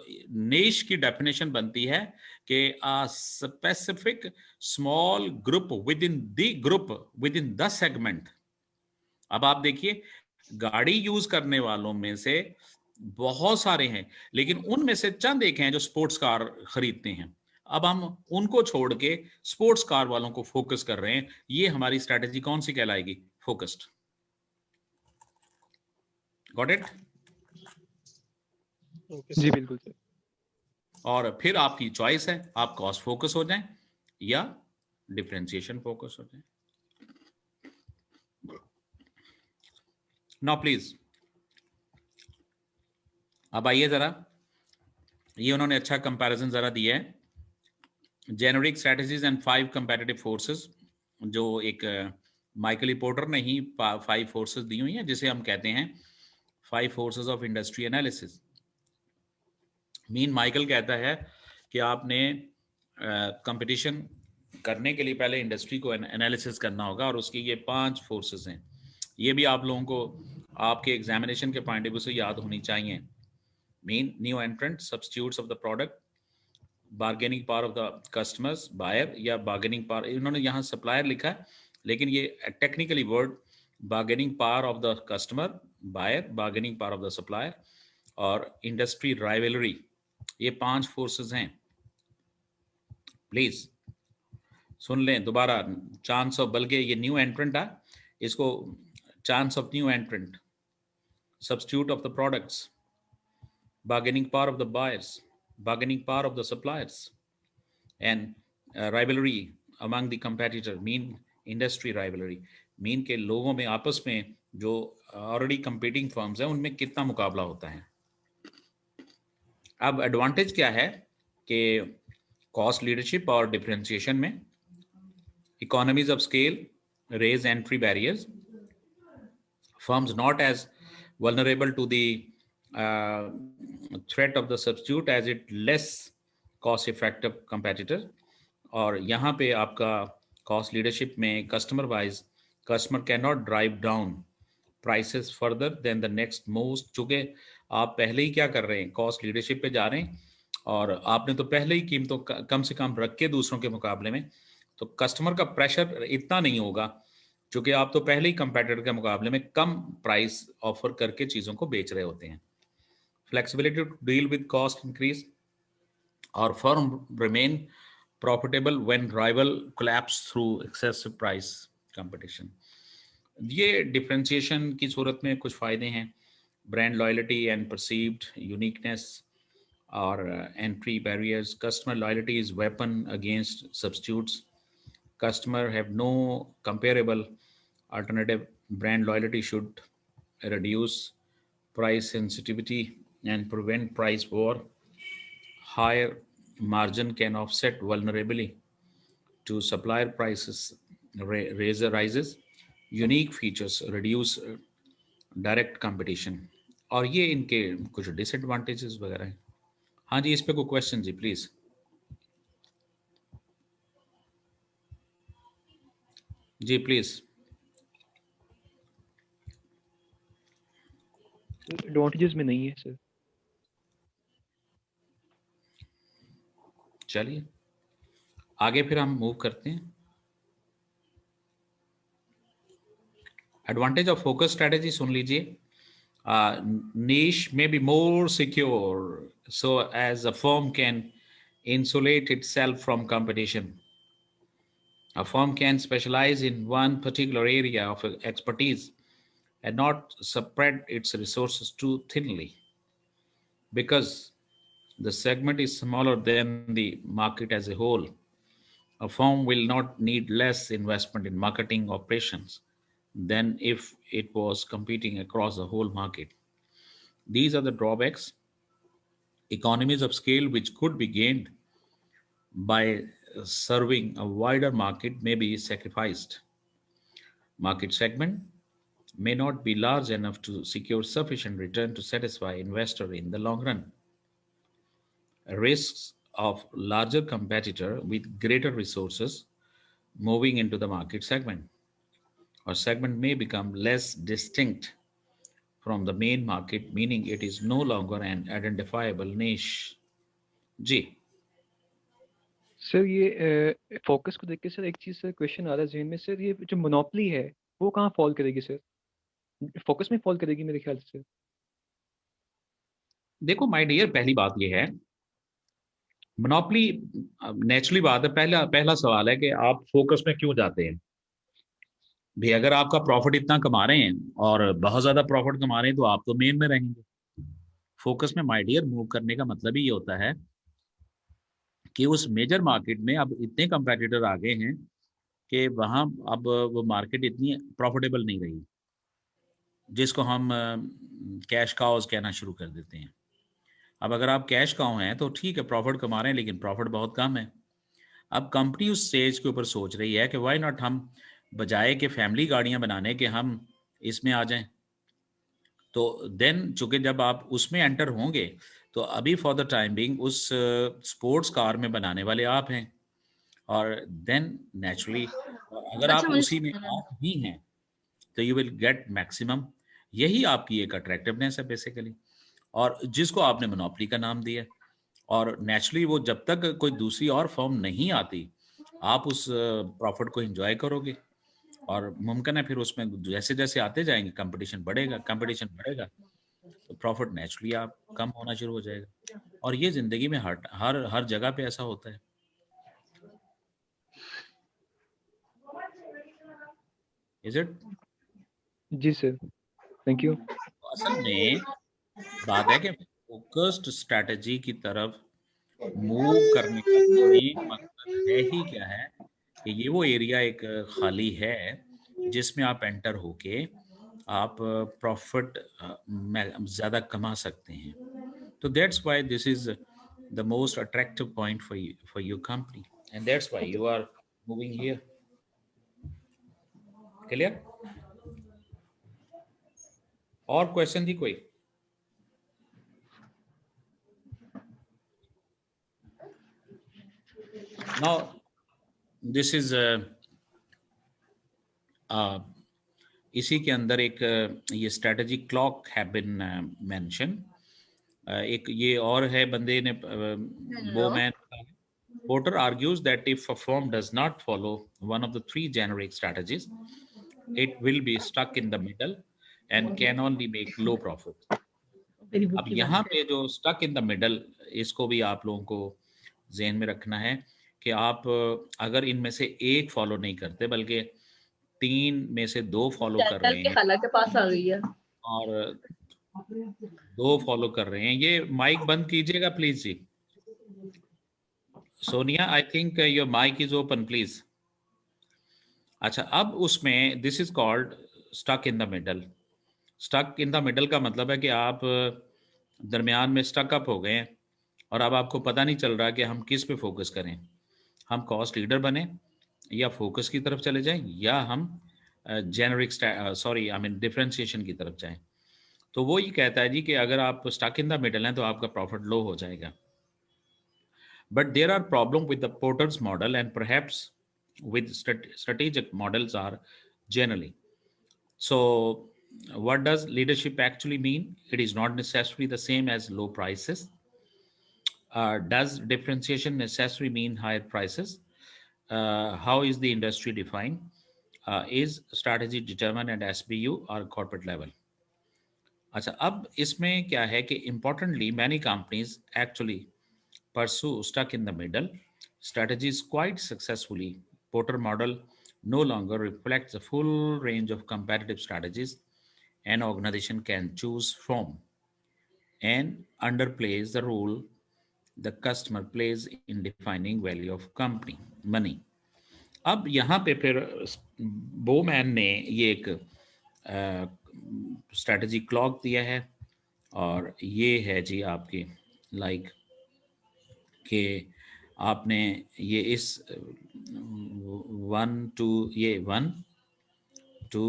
नेश की डेफिनेशन बनती है कि a specific small group within the group within the segment। अब आप देखिए गाड़ी यूज करने वालों में से बहुत सारे हैं, लेकिन उनमें से चंद एक हैं जो स्पोर्ट्स कार खरीदते हैं। अब हम उनको छोड़ के स्पोर्ट्स कार वालों को फोकस कर रहे हैं। ये हमारी स्ट्रेटेजी कौन सी कहलाएगी? फोकस्ड। Got it? ओके जी सर। बिल्कुल सर। और फिर आपकी चॉइस है, आप कॉस्ट फोकस हो जाएं या डिफरेंशिएशन फोकस हो जाएं। नाउ प्लीज अब आइए जरा, ये उन्होंने अच्छा कंपैरिजन जरा दिया है, generic strategies and 5 competitive forces, जो एक माइकल पोर्टर ने ही 5 फोर्सेस दी हुई हैं, जिसे हम कहते हैं 5 forces of industry analysis. Mean Michael कहता है कि आपने कंपटीशन करने के लिए पहले इंडस्ट्री को एनालिसिस करना होगा, और उसकी ये 5 फोर्सेस हैं। ये भी आप लोगों को आपके एग्जामिनेशन के पॉइंट ऑफ व्यू से याद होनी चाहिए। Mean new entrant, substitutes of the product, bargaining power of the customers, buyer या बार्गेनिंग पावर, इन्होंने यहाँ सप्लायर लिखा है लेकिन ये technically word bargaining power of the customer, buyer, bargaining power of the supplier और इंडस्ट्री राइवलरी, ये 5 forces हैं। प्लीज सुन लें दोबारा, चांस ऑफ, बल्कि ये न्यू एंट्रेंट है, इसको chance of new एंट्रेंट, substitute of the products, bargaining power of the buyers, bargaining power of the suppliers, and rivalry among the competitor, mean industry rivalry, mean के लोगों में आपस में जो ऑलरेडी कंपीटिंग फर्म्स हैं उनमें कितना मुकाबला होता है। अब एडवांटेज क्या है कि कॉस्ट लीडरशिप और डिफरेंशिएशन में economies of scale raise entry barriers, firms not as vulnerable to the threat of the substitute as it less cost effective competitor। और यहाँ पे आपका कॉस्ट लीडरशिप में customer wise, customer cannot drive down prices further than the next most. चूँकि आप पहले ही क्या कर रहे हैं, कॉस्ट लीडरशिप पे जा रहे हैं और आपने तो पहले ही कीमतों कम से कम रख के दूसरों के मुकाबले में, तो कस्टमर का प्रेशर इतना नहीं होगा क्योंकि आप तो पहले ही कंपेटिटर के मुकाबले में कम प्राइस ऑफर करके चीज़ों को बेच रहे होते हैं। Flexibility to deal with cost increase और firm remain profitable when rival collapse through excessive price competition. ये डिफरेंशिएशन की सूरत में कुछ फ़ायदे हैं, brand loyalty and perceived uniqueness और entry barriers. Customer loyalty is weapon against substitutes. Customer have no comparable alternative. Brand loyalty should reduce price sensitivity and prevent price war. Higher margin can offset vulnerability to supplier prices rises. Unique features reduce direct competition। और ये इनके कुछ disadvantages वगैरह हैं। हाँ जी, इस पे कोई क्वेश्चन जी प्लीज़? जी प्लीज। एडवांटेजेस में नहीं है सर। चलिए आगे फिर हम मूव करते हैं। एडवांटेज ऑफ फोकस स्ट्रेटेजी सुन लीजिए। niche may be more secure so as a firm can insulate itself from competition। A firm can specialize in one particular area of expertise and not spread its resources too thinly. Because the segment is smaller than the market as a whole, a firm will not need less investment in marketing operations than if it was competing across the whole market. These are the drawbacks. Economies of scale, which could be gained by serving a wider market, may be sacrificed. Market segment may not be large enough to secure sufficient return to satisfy investor in the long run. Risks of larger competitor with greater resources moving into the market segment or segment may become less distinct from the main market, meaning it is no longer an identifiable niche. G. Sir ये focus को देख के sir एक चीज sir question आ रहा है जहन में सर, ये जो मोनोपोली है वो कहाँ फॉल करेगी सर? फोकस में फॉल करेगी मेरे ख्याल से। देखो माय डियर, पहली बात ये है, मोनोपोली नेचुरली बात है। पहला पहला सवाल है कि आप फोकस में क्यों जाते हैं भाई? अगर आपका प्रॉफिट इतना कमा रहे हैं और बहुत ज्यादा प्रॉफिट कमा रहे हैं तो आप तो मेन में रहेंगे। फोकस में माय डियर मूव करने का मतलब ही ये होता है कि उस मेजर मार्केट में अब इतने कंपेटिटर आ गए हैं कि वहां अब वो मार्केट इतनी प्रॉफिटेबल नहीं रही, जिसको हम कैश काउज कहना शुरू कर देते हैं। अब अगर आप कैश काउ हैं तो ठीक है, प्रॉफिट कमा रहे हैं लेकिन प्रॉफिट बहुत कम है। अब कंपनी उस स्टेज के ऊपर सोच रही है कि व्हाई नॉट, हम बजाय के फैमिली गाड़ियां बनाने के हम इसमें आ जाएं। तो देन चूंकि जब आप उसमें एंटर होंगे तो अभी फॉर द टाइम बिंग उस स्पोर्ट्स कार में बनाने वाले आप हैं, और देन नेचुरली अगर आप उसी में आप ही हैं तो यू विल गेट मैक्सिमम। यही आपकी एक अट्रैक्टिवनेस है बेसिकली, और जिसको आपने मोनोपोली का नाम दिया। और नेचुरली वो जब तक कोई दूसरी और फर्म नहीं आती आप उस प्रॉफिट को एंजॉय करोगे, और मुमकिन है फिर उसमें जैसे जैसे आते जाएंगे कंपटीशन बढ़ेगा तो प्रॉफिट नेचुरली आप कम होना शुरू हो जाएगा। और ये जिंदगी में हर हर हर जगह पे ऐसा होता है। Is it? जी सर, थैंक यू। असल में बात है कि फोकस्ड स्ट्रैटेजी की तरफ मूव करने का मेन मकसद है ही क्या है कि ये वो एरिया एक खाली है जिसमें आप एंटर होके आप प्रॉफिट ज़्यादा कमा सकते हैं। तो that's why this is the most attractive point for your company, and that's why you are moving here. Clear? और क्वेश्चन थी कोई? नाउ दिस इज इसी के अंदर एक ये strategy clock have been mention. एक ये और है बंदे ने Bowman Porter argues that if a firm does not follow one of the three generic strategies, it will be stuck in the middle and can only make low profit. अब यहाँ पे जो stuck in the middle, इसको भी आप लोगों को ज़हन में रखना है कि आप अगर इनमें से एक फॉलो नहीं करते बल्कि 3 में से 2 फॉलो कर रहे हैं खाला के पास आ गई है और 2 फॉलो कर रहे हैं, ये माइक बंद कीजिएगा प्लीज जी। Sonia, I think your mic is open please. अच्छा, अब उसमें this is called stuck in the middle. Stuck in the middle का मतलब है कि आप दरमियान में स्टक अप हो गए हैं और अब आपको पता नहीं चल रहा कि हम किस पे फोकस करें। हम कॉस्ट लीडर बने या फोकस की तरफ चले जाएं या हम जेनरिक डिफरेंशिएशन की तरफ जाएं। तो वो ये कहता है जी कि अगर आप स्टक इन द मिडल हैं तो आपका प्रॉफिट लो हो जाएगा। But there are problems with the Porter's model and perhaps with strategic models are generally. So what does leadership actually mean? It is not necessarily the same as low prices. Does differentiation necessarily mean higher prices? How is the industry defined? Is strategy determined at SBU or corporate level? अच्छा, अब इसमें क्या है कि importantly many companies actually pursue stuck in the middle strategies quite successfully Porter model no longer reflects the full range of competitive strategies an organization can choose from and underplays the role the customer plays in defining value of company money. अब यहाँ पे फिर Bowman ने ये एक strategy clock दिया है और ये है जी आपकी लाइक कि आपने ये इस 1 2 ये 1 2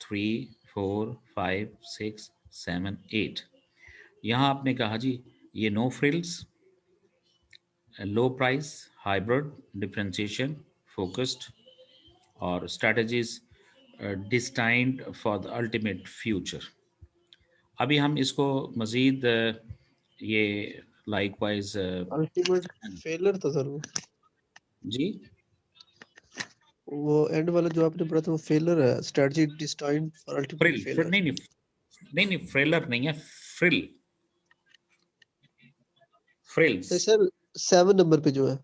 3 4 5 6 7 8 यहाँ आपने कहा जी ये no frills low price hybrid differentiation focused और strategies destined for the ultimate future. अभी हम इसको मज़ीद ये लाइकवाइज अल्टीमेट फेलियर था सर जी वो एंड वाला जो आपने पढ़ा था वो फेलियर है, strategy destined for ultimate frill failure. नहीं फ्रेलर नहीं है, फ्रिल फ्रिल्स सर 7 नंबर पे जो है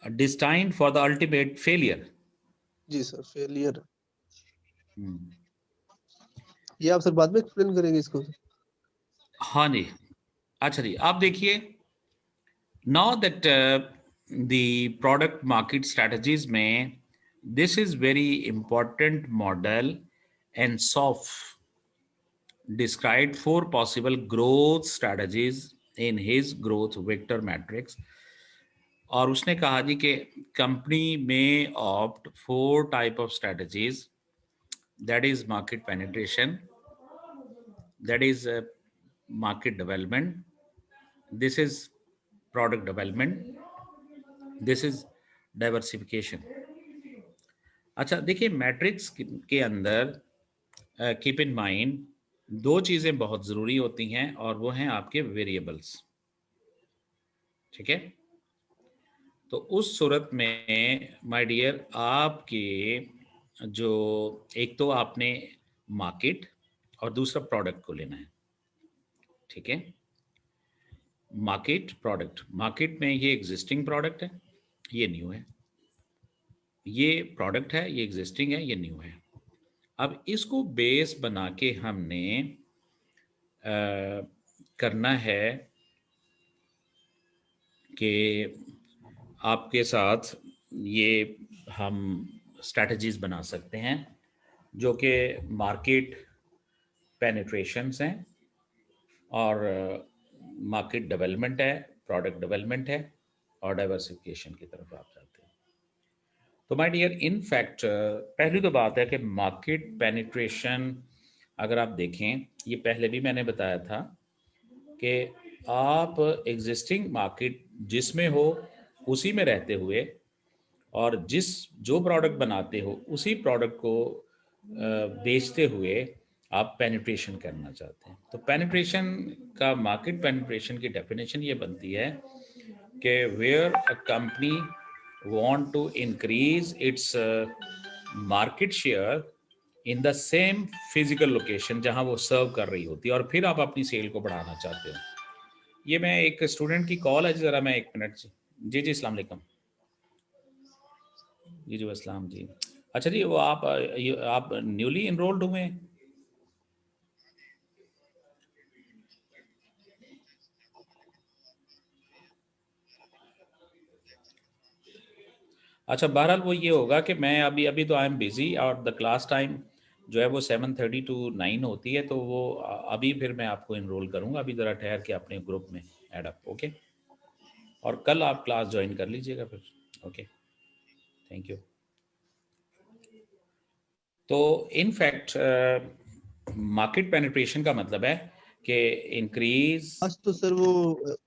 destined for the ultimate failure. जी सर फेलियर। ये आप सर बाद में एक्सप्लेन करेंगे इसको? हाँ जी, अच्छा जी, आप देखिए now that the product market strategies में this is very important model Ansoff described 4 possible growth strategies in his growth vector matrix और उसने कहा जी कि कंपनी में opt 4 type of strategies that is market penetration, that is market development, this is product development, this is diversification. अच्छा देखिए matrix के अंदर keep in mind 2 चीज़ें बहुत ज़रूरी होती हैं और वो हैं आपके वेरिएबल्स, ठीक है। तो उस सूरत में माय डियर आपके जो एक तो आपने मार्केट और दूसरा प्रोडक्ट को लेना है, ठीक है। मार्केट प्रोडक्ट, मार्केट में ये एग्जिस्टिंग प्रोडक्ट है, ये न्यू है, ये प्रोडक्ट है, ये एग्जिस्टिंग है, ये न्यू है। अब इसको बेस बना के हमने करना है कि आपके साथ ये हम स्ट्रैटेजीज बना सकते हैं जो कि मार्केट पेनिट्रेशंस हैं और मार्केट डेवलपमेंट है, प्रोडक्ट डेवलपमेंट है और डाइवर्सिफिकेशन की तरफ आप जाते हैं। तो माय डियर इन फैक्ट पहली तो बात है कि मार्केट पेनिट्रेशन अगर आप देखें, ये पहले भी मैंने बताया था कि आप एग्जिस्टिंग मार्केट जिसमें हो उसी में रहते हुए और जो प्रोडक्ट बनाते हो उसी प्रोडक्ट को बेचते हुए आप पेनिट्रेशन करना चाहते हैं। तो पेनिट्रेशन का, मार्केट पेनिट्रेशन की डेफिनेशन ये बनती है कि where a company want to increase its market share in the same physical location जहां वो सर्व कर रही होती है और फिर आप अपनी सेल को बढ़ाना चाहते हो। ये मैं एक स्टूडेंट की कॉल है, ज़रा मैं 1 मिनट से। जी अस्सलाम वालेकुम। जी अस्सलाम जी। अच्छा जी, वो आप न्यूली इनरोल्ड हुए हैं? अच्छा बहरहाल वो ये होगा कि मैं अभी तो आई एम बिजी और द क्लास टाइम जो है वो 7:30 to 9 होती है, तो वो अभी फिर मैं आपको इनरोल करूंगा। अभी ज़रा ठहर के अपने ग्रुप में ऐड अप, ओके। और कल आप क्लास ज्वाइन कर लीजिएगा फिर, ओके, थैंक यू। तो इन फैक्ट मार्केट पेनिट्रेशन का मतलब है कि इंक्रीज, आज तो सर वो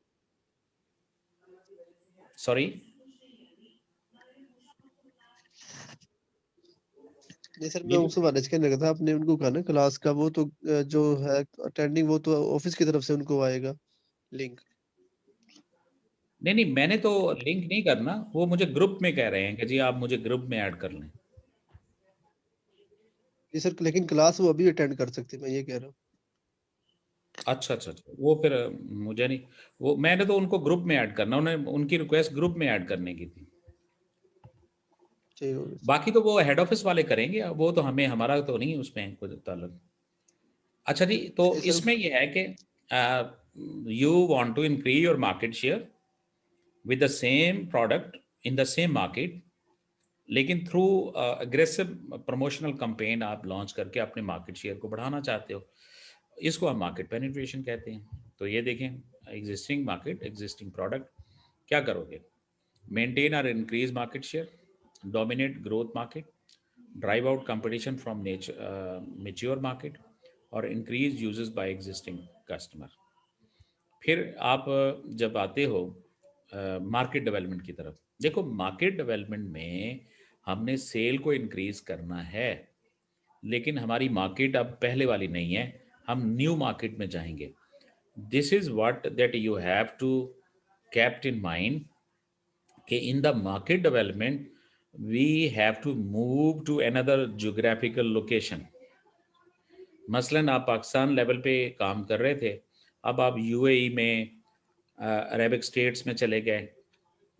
सॉरी नहीं सर मैं उससे मैनेज करने लगा था, आपने उनको कहा ना क्लास का वो तो जो है अटेंडिंग वो तो ऑफिस की तरफ से उनको आएगा लिंक। नहीं मैंने तो लिंक नहीं करना, वो मुझे ग्रुप में कह रहे हैं कि जी आप मुझे ग्रुप में ऐड कर लें। जी सर लेकिन क्लास वो अभी अटेंड कर सकते हैं, मैं ये कह रहा हूँ। अच्छा वो फिर मुझे नहीं, वो मैंने तो उनको ग्रुप में ऐड करना, उन्हें उनकी रिक्वेस्ट ग्रुप में ऐड करने की थी। चाहिए होगा। बाकी तो वो हेड ऑफिस वाले करेंगे, वो तो हमें, हमारा तो नहीं उसमें कोई ताल्लुक। अच्छा जी, तो नहीं सर, इसमें ये है कि you want to increase your market share with the same product in the same market, लेकिन थ्रू अग्रेसिव प्रमोशनल कैंपेन आप लॉन्च करके अपने मार्केट शेयर को बढ़ाना चाहते हो। इसको हम मार्केट पेनिट्रेशन कहते हैं। तो ये देखें, एग्जिस्टिंग मार्केट, एग्जिस्टिंग प्रोडक्ट, क्या करोगे? मेंटेन और increase market share, dominate growth market, drive out competition from mature market, और increase uses by existing customer. फिर आप जब आते हो मार्केट डेवलपमेंट की तरफ, देखो मार्केट डेवलपमेंट में हमने सेल को इंक्रीज करना है, लेकिन हमारी मार्केट अब पहले वाली नहीं है, हम न्यू मार्केट में जाएंगे। This is what that you have to kept in mind कि in the market development we have to move to another geographical location। मसलन आप पाकिस्तान लेवल पे काम कर रहे थे, अब आप यूएई में, अरेबिक स्टेट्स में चले गए,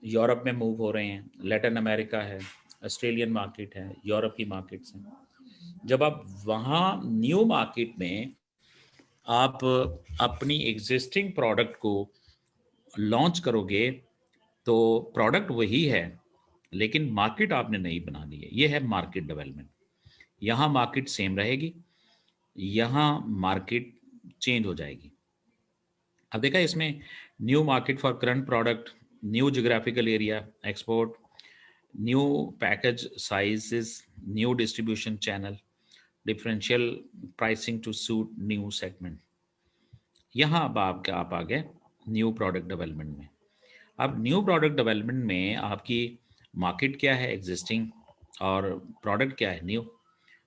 यूरोप में मूव हो रहे हैं, लैटिन अमेरिका है, ऑस्ट्रेलियन मार्केट है, यूरोप की मार्केट्स हैं। जब आप वहाँ न्यू मार्केट में आप अपनी एग्जिस्टिंग प्रोडक्ट को लॉन्च करोगे, तो प्रोडक्ट वही है लेकिन मार्केट आपने नहीं बनानी है। ये है मार्केट डेवलपमेंट। यहाँ मार्केट सेम रहेगी, यहाँ मार्केट चेंज हो जाएगी। अब देखा इसमें new market for current product, new geographical area, export, new package sizes, new distribution channel, differential pricing to suit new segment. यहाँ अब आप आ गए न्यू प्रोडक्ट डेवलपमेंट में। अब न्यू प्रोडक्ट डेवलपमेंट में आपकी मार्केट क्या है, एग्जिस्टिंग, और प्रोडक्ट क्या है, न्यू।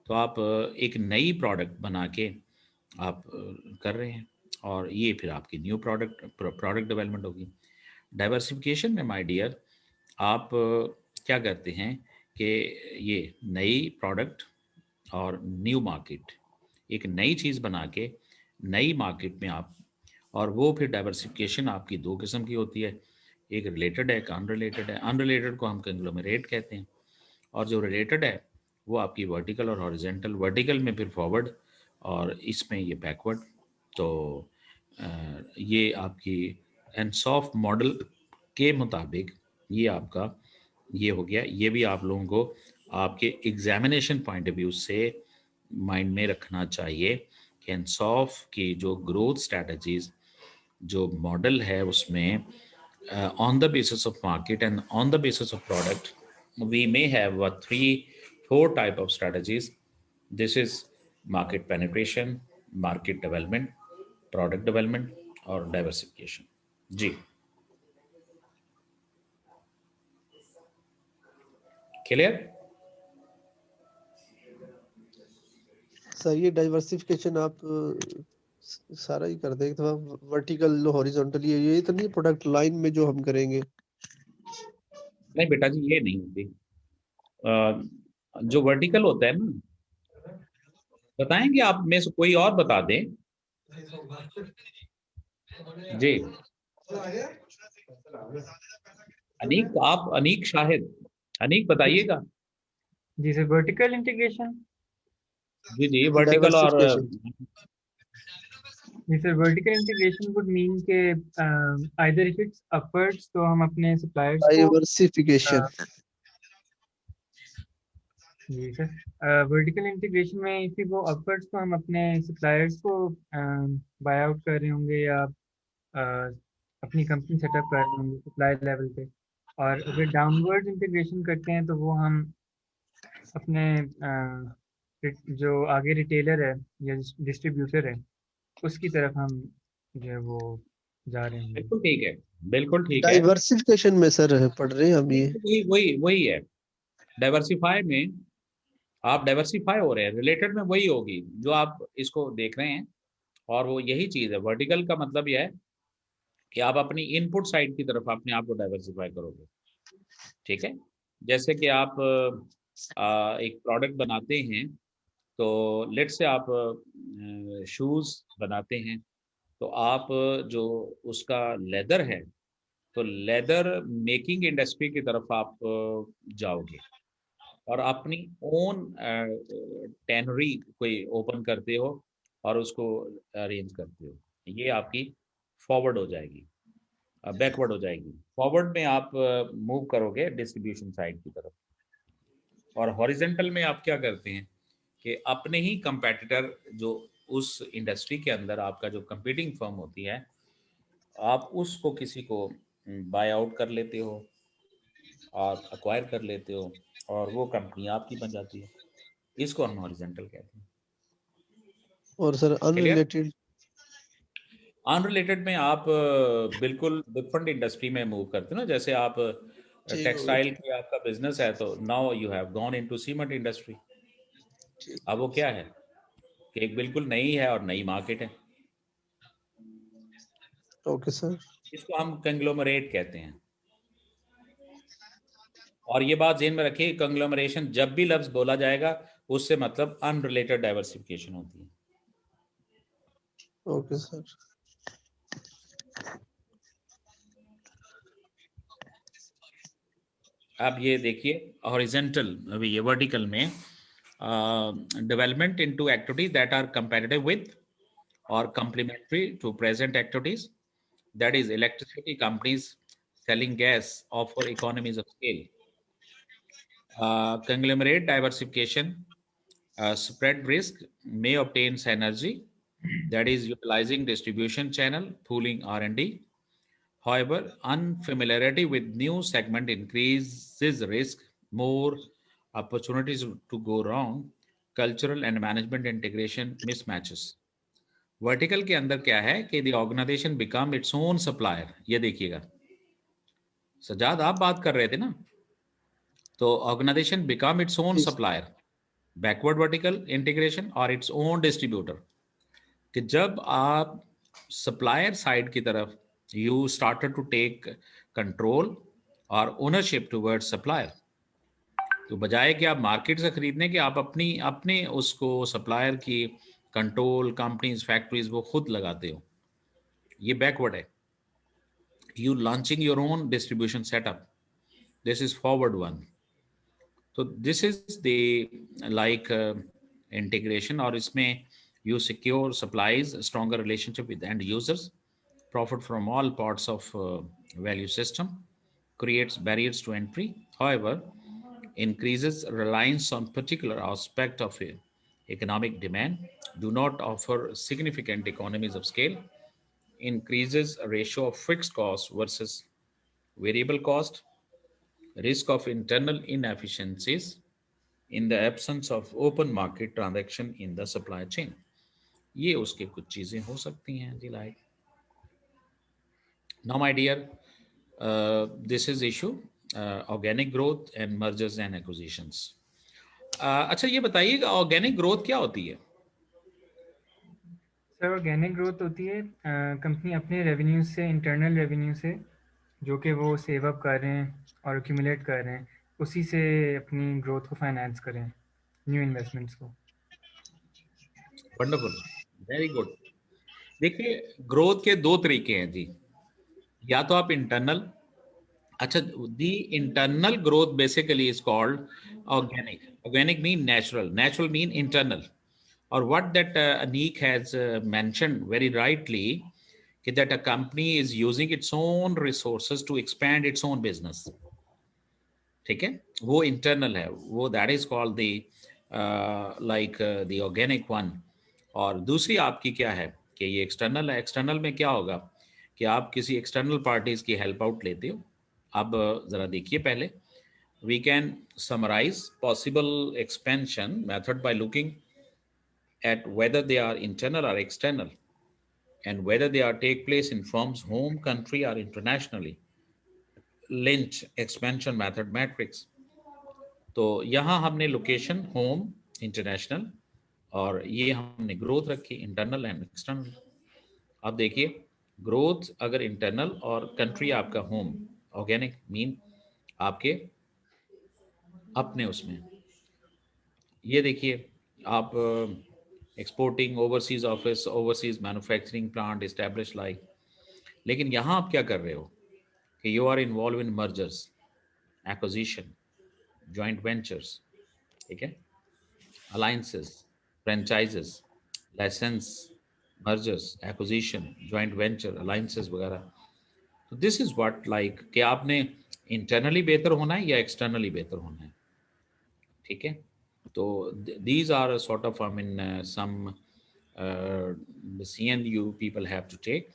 तो आप एक नई प्रोडक्ट बना के आप कर रहे हैं, और ये फिर आपकी न्यू प्रोडक्ट डेवलपमेंट होगी। डाइवर्सिफिकेशन में माय डियर आप क्या करते हैं कि ये नई प्रोडक्ट और न्यू मार्केट, एक नई चीज़ बना के नई मार्केट में आप, और वो फिर डाइवर्सिफिकेशन आपकी दो किस्म की होती है, एक रिलेटेड है, एक अनरिलेटेड है। अनरिलेटेड को हम कंग्लोमरेट कहते हैं, और जो रिलेटेड है वो आपकी वर्टिकल और हॉरिजेंटल, वर्टिकल में फिर फॉरवर्ड, और इसमें ये बैकवर्ड। तो ये आपकी एनसॉफ मॉडल के मुताबिक ये आपका ये हो गया। ये भी आप लोगों को आपके एग्जामिनेशन पॉइंट ऑफ व्यू से माइंड में रखना चाहिए कि एनसॉफ की जो ग्रोथ स्ट्रैटेजीज जो मॉडल है उसमें on the basis of market and on the basis of product we may have 3-4 type of strategies. This is market penetration, market development, product development, or diversification. जी, clear? Sir ये diversification आप सारा ही कर देंगे, तो vertical horizontal ये तो नहीं प्रोडक्ट लाइन में जो हम करेंगे? नहीं बेटा जी, ये नहीं होती। जो वर्टिकल होता है ना, बताएंगे आप में से कोई और बता दें जी। अनीक, आप अनीक शाहिद, अनीक बताइएगा। जी सर, वर्टिकल इंटीग्रेशन। जी जी, वर्टिकल और जी sir, vertical integration would mean के आइदर इफ इट्स अपवर्ड्स तो हम अपने सप्लायर्स को डाइवर्सिफिकेशन। जी सर, वर्टिकल इंटीग्रेशन में इफ वो अपवर्ड्स तो हम अपने सप्लायर्स को बाय आउट कर रहे होंगे या अपनी कंपनी सेटअप कर रहे होंगे सप्लाई लेवल पे, और अगर डाउनवर्ड इंटीग्रेशन करते हैं तो वो हम अपने जो आगे रिटेलर है या डिस्ट्रीब्यूटर है उसकी तरफ हम जो है वो जा रहे हैं। बिल्कुल ठीक है, बिल्कुल ठीक है। डाइवर्सिफिकेशन में सर पढ़ रहे हैं हम ये। वही वही वही है, डाइवर्सिफाई में आप डाइवर्सिफाई हो रहे हैं, रिलेटेड में वही होगी जो आप इसको देख रहे हैं। और वो यही चीज़ है, वर्टिकल का मतलब यह है कि आप अपनी इनपुट साइड की तरफ अपने आप को डाइवर्सिफाई करोगे। ठीक है, जैसे कि आप एक प्रोडक्ट बनाते हैं, तो लेट से आप शूज़ बनाते हैं, तो आप जो उसका लेदर है, तो लेदर मेकिंग इंडस्ट्री की तरफ आप जाओगे। और अपनी ओन टैनरी कोई ओपन करते हो और उसको अरेंज करते हो, ये आपकी फॉरवर्ड हो जाएगी, बैकवर्ड हो जाएगी। फॉरवर्ड में आप मूव करोगे डिस्ट्रीब्यूशन साइड की तरफ, और हॉरिजेंटल में आप क्या करते हैं कि अपने ही कंपेटिटर जो उस इंडस्ट्री के अंदर आपका जो कंपीटिंग फर्म होती है, आप उसको किसी को बाय आउट कर लेते हो और अक्वायर कर लेते हो, और वो कंपनी आपकी बन जाती है। इसको हम हॉरिजेंटल कहते हैं। और सर क्लियर? अनरिलेटेड? अनरिलेटेड में आप बिल्कुल डिफरेंट इंडस्ट्री में मूव करते हो ना, जैसे आप ठीक हो गया। टेक्सटाइल की आपका बिजनेस है, तो now you have gone into cement industry. ठीक। अब वो क्या है कि एक बिल्कुल नई है और नई मार्केट है, ओके सर। इसको हम कंग्लोमरेट कहते हैं। और ये बात ध्यान में रखिए, कंग्लोमरेशन जब भी लफ्ज बोला जाएगा उससे मतलब अनरिलेटेड डाइवर्सिफिकेशन होती है। Okay sir. अब ये देखिए हॉरिजेंटल, अभी ये वर्टिकल में development into activities that are comparative with or complementary to present activities, that is electricity companies selling gas offer economies of scale. Conglomerate diversification, spread risk may obtain synergy, that is utilizing distribution channel, pooling R&D. However, unfamiliarity with new segment increases risk, more opportunities to go wrong, cultural and management integration mismatches. Vertical के अंदर क्या है कि the organization become its own supplier. ये देखिएगा सजाद, आप बात कर रहे थे ना, तो ऑर्गेनाइजेशन बिकम इट्स ओन जी। सप्लायर, बैकवर्ड वर्टिकल इंटीग्रेशन और इट्स ओन डिस्ट्रीब्यूटर। कि जब आप सप्लायर साइड की तरफ you started to take control और ओनरशिप टुवर्ड्स सप्लायर, तो बजाय कि आप मार्केट से खरीदने के, आप अपनी अपने उसको सप्लायर की कंट्रोल, कंपनीज, फैक्ट्रीज वो खुद लगाते हो, ये बैकवर्ड है। You launching your own distribution setup, this is forward one. So this is the like integration, or इसमें you secure supplies, stronger relationship with end users, profit from all parts of value system, creates barriers to entry, however increases reliance on particular aspect of economic demand, do not offer significant economies of scale, increases a ratio of fixed cost versus variable cost, risk of internal inefficiencies in the absence of open market transaction in the supply chain. ये उसके कुछ चीजें हो सकती हैं जी। Like now my dear, this is issue organic growth and mergers and acquisitions. अच्छा ये बताइएगा ऑर्गेनिक ग्रोथ क्या होती है? सर ऑर्गेनिक ग्रोथ होती है कंपनी अपने रेवेन्यू से, इंटरनल रेवेन्यू से, जो कि वो सेव अप कर रहे हैं और एक्यूमुलेट कर रहे हैं, उसी से अपनी ग्रोथ को फाइनेंस करें, न्यू इन्वेस्टमेंट्स को। Wonderful, very good. देखिए ग्रोथ के दो तरीके हैं जी, या तो आप इंटरनल, अच्छा दी internal growth basically is called organic. Organic mean natural, natural mean internal, or what that Anik has mentioned very rightly, that a company is using its own resources to expand its own business, ठीक है, वो internal है, वो that is called the like the organic one. और दूसरी आपकी क्या है कि ये एक्सटर्नल है। एक्सटर्नल में क्या होगा कि आप किसी एक्सटर्नल पार्टीज की हेल्प आउट लेते हो। अब ज़रा देखिए पहले, we can summarize possible expansion method by looking at whether they are internal or external, and whether they are take place in firm's home country or internationally. Lynch expansion method matrix. तो यहाँ हमने location home, international, और ये हमने growth रखी internal and external. अब देखिए growth अगर इंटरनल और कंट्री आपका होम, ऑर्गेनिक मीन आपके अपने उसमें, ये देखिए आप exporting, overseas office, overseas manufacturing plant establish like. लेकिन यहाँ आप क्या कर रहे हो कि you are involve in mergers, acquisition, joint ventures, ठीक है, alliances, franchises, license, mergers, acquisition, joint venture, alliances वगैरह. तो दिस इज व्हाट लाइक कि आपने इंटरनली बेहतर होना है या एक्सटर्नली बेहतर होना है. ठीक है, तो these are sort of I mean some decision you people have to take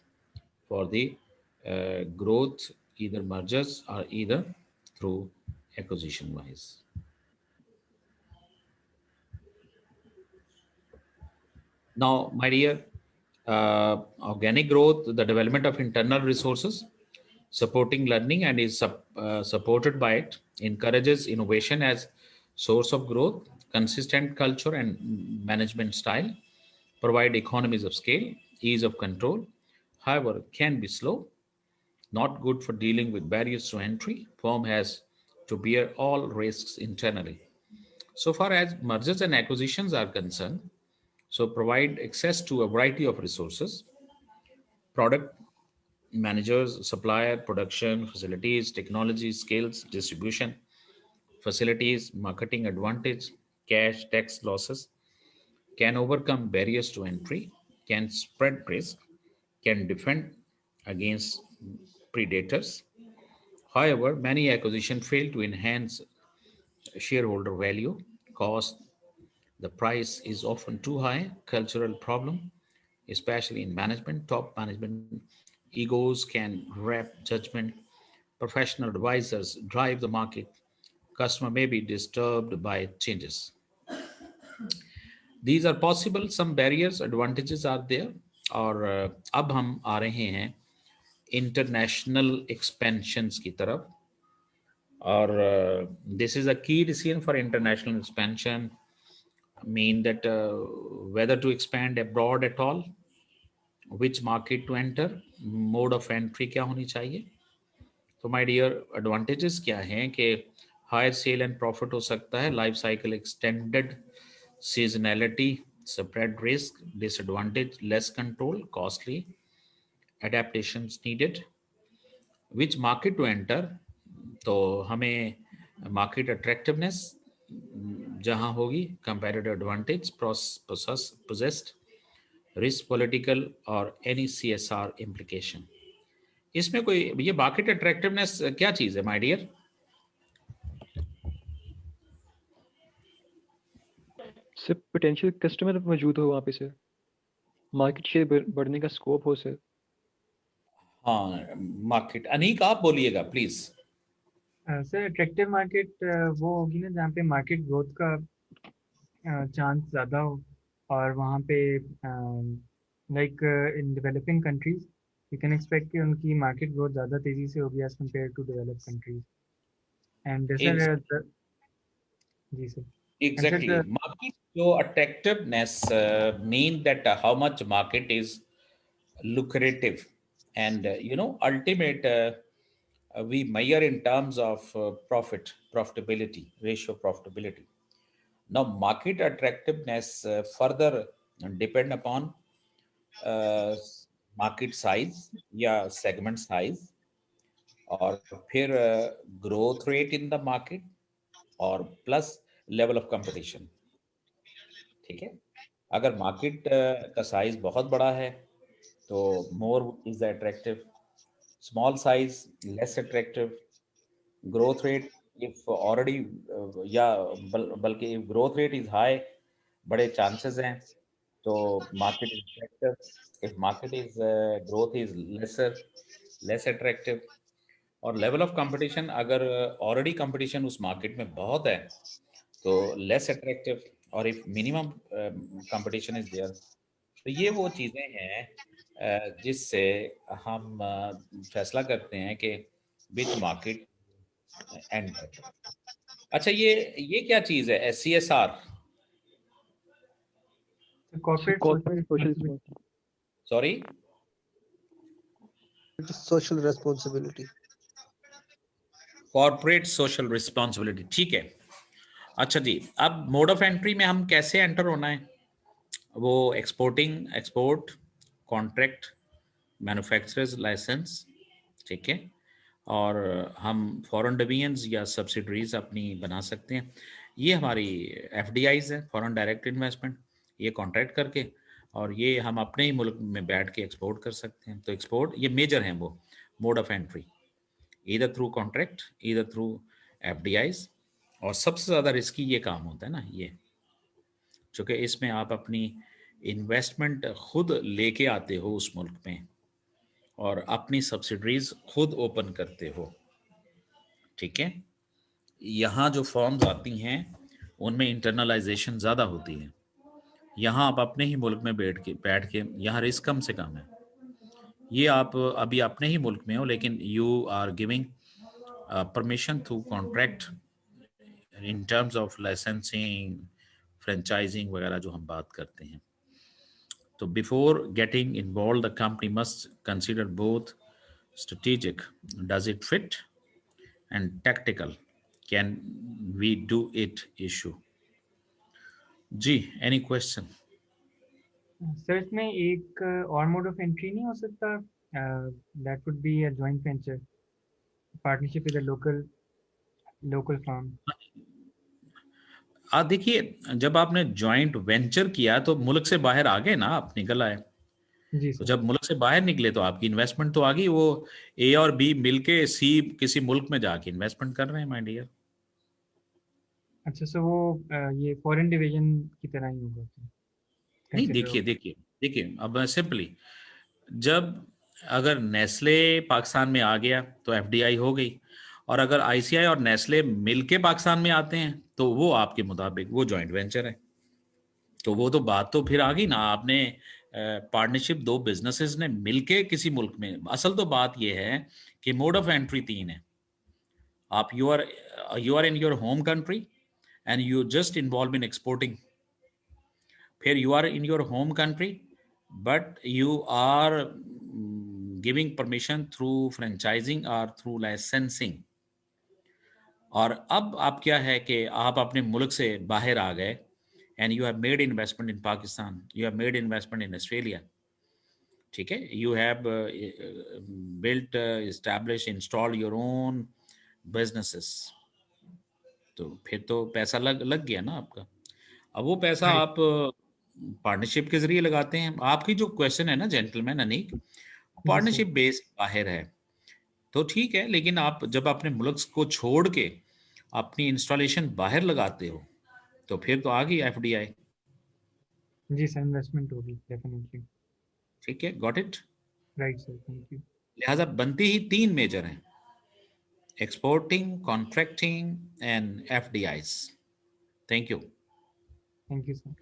for the growth, either mergers or either through acquisition wise. Now, my dear, organic growth, the development of internal resources, supporting learning and is supported by it, encourages innovation as source of growth, consistent culture and management style, provide economies of scale, ease of control, however, can be slow, not good for dealing with barriers to entry. Firm has to bear all risks internally. So far as mergers and acquisitions are concerned, so provide access to a variety of resources, product managers, supplier, production, facilities, technology, skills, distribution, facilities, marketing advantage, cash, tax losses, can overcome barriers to entry, can spread risk, can defend against predators. However, many acquisitions fail to enhance shareholder value, cost, the price is often too high, cultural problem, especially in management, top management, egos can wrap judgment, professional advisors drive the market, customer may be disturbed by changes. These are possible, some barriers, advantages are there. और अब हम आ रहे हैं international expansions की तरफ. और this is a की decision for international expansion mean that whether to expand abroad at all, which market to enter, mode of entry क्या होनी चाहिए. तो my dear, advantages क्या हैं कि higher sale and profit हो सकता है, life cycle extended, seasonality, spread risk, disadvantage, less control, costly, adaptations needed. Which market to enter, तो हमें market attractiveness जहां होगी, comparative advantage possessed, risk, political और एनी CSR इम्प्लीकेशन. इसमें कोई ये मार्केट अट्रैक्टिवनेस क्या चीज है my dear? Sir potential customer मौजूद हो वहाँ पे सर, मार्केट शेयर बढ़ने का स्कोप हो सर. हाँ, मार्केट. अनीक आप बोलिएगा प्लीज. सर अट्रैक्टिव मार्केट वो होगी ना जहाँ पे मार्केट ग्रोथ का चांस ज़्यादा हो, और वहाँ पे like in developing countries you can expect कि उनकी मार्केट ग्रोथ ज़्यादा तेज़ी से होगी as compare to developed countries. And sir जी सर. Exactly. Market जो attractiveness mean that how much market is lucrative, and ultimate we measure in terms of profitability, ratio profitability. Now, market attractiveness further depend upon market size या segment size, और फिर growth rate in the market, और plus level of competition. ठीक है, अगर market का size बहुत बड़ा है तो more is attractive, small size less attractive, growth rate if already या बल्कि if growth rate is high, बड़े चांसेस हैं, तो market is attractive. If market is growth is less attractive. और लेवल ऑफ कंपटीशन, अगर ऑलरेडी कंपटीशन उस मार्केट में बहुत है तो लेस अट्रैक्टिव, और if minimum competition is there. तो ये वो चीज़ें हैं जिससे हम फैसला करते हैं कि विच मार्केट एंटर. अच्छा, ये क्या चीज़ है CSR? Corporate social sorry, social responsibility. Corporate social responsibility. ठीक है. अच्छा जी, अब मोड ऑफ एंट्री में हम कैसे एंटर होना है, वो exporting, export, contract, manufacturers license. ठीक है, और हम फॉरेन डिवीजन्स या सब्सिडरीज अपनी बना सकते हैं. ये हमारी FDIs है, फॉरेन डायरेक्ट इन्वेस्टमेंट, ये कॉन्ट्रैक्ट करके और ये हम अपने ही मुल्क में बैठ के एक्सपोर्ट कर सकते हैं। तो एक्सपोर्ट ये मेजर हैं वो mode of entry, either through contract, either through FDIs। और सबसे ज़्यादा रिस्की ये काम होता है ना, ये चूँकि इसमें आप अपनी इन्वेस्टमेंट खुद लेके आते हो उस मुल्क में और अपनी सब्सिडरीज खुद ओपन करते हो, ठीक है। यहाँ जो फॉर्म्स आती हैं उनमें इंटरनलाइजेशन ज़्यादा होती है। यहाँ आप अपने ही मुल्क में बैठ के यहाँ रिस्क कम से कम है। ये आप अभी अपने ही मुल्क में हो लेकिन you are giving permission through contract in terms of licensing, franchising वगैरह जो हम बात करते हैं। तो before getting involve the company must consider both strategic, does it fit, and tactical, can we do it issue। जी, any question? सर इसमें एक और मोड ऑफ एंट्री नहीं हो सकता, that would be a joint venture, partnership with a local firm. देखिए जब आपने जॉइंट वेंचर किया तो मुल्क से बाहर आ गए ना, आप निकल आए। जी तो सर। जब मुल्क से बाहर निकले तो आपकी इन्वेस्टमेंट तो आ गई, वो A और B मिलके C किसी मुल्क में जाके इन्वेस्टमेंट कर रहे हैं माय डियर। अच्छा, सो वो ये फॉरेन डिवीजन की तरह ही होगा तो नहीं, consider देखिए होगा। देखिए देखिए, अब सिंपली जब अगर नेस्ले पाकिस्तान में आ गया तो FDI हो गई, और अगर ICI और नेस्ले मिलके पाकिस्तान में आते हैं तो वो आपके मुताबिक वो जॉइंट वेंचर है। तो वो तो बात तो फिर आ गई ना, आपने पार्टनरशिप दो बिजनेसेस ने मिलके किसी मुल्क में। असल तो बात ये है कि मोड ऑफ एंट्री 3 है। आप you are in your home country and you just involve in exporting. फिर you are in your home country but you are giving permission through franchising और थ्रू लाइसेंसिंग। और अब आप क्या है कि आप अपने मुल्क से बाहर आ गए and you have made investment in Pakistan, you have made investment in Australia, ठीक है, you have built, established, installed your own businesses। तो फिर तो पैसा लग गया ना आपका। अब वो पैसा Right. आप पार्टनरशिप के जरिए लगाते हैं। आपकी जो क्वेश्चन है ना जेंटलमैन अनीक, जी सर। पार्टनरशिप बेस्ड बाहर है तो ठीक है, लेकिन आप जब अपने मुल्क को छोड़ के अपनी इंस्टॉलेशन बाहर लगाते हो तो फिर तो आ गई FDI। जी सर, इन्वेस्टमेंट होगी डेफिनेटली। ठीक है, got it. Right sir, thank you. लिहाजा बनती ही 3 मेजर हैं, exporting, contracting and FDIs। Thank you. Thank you sir.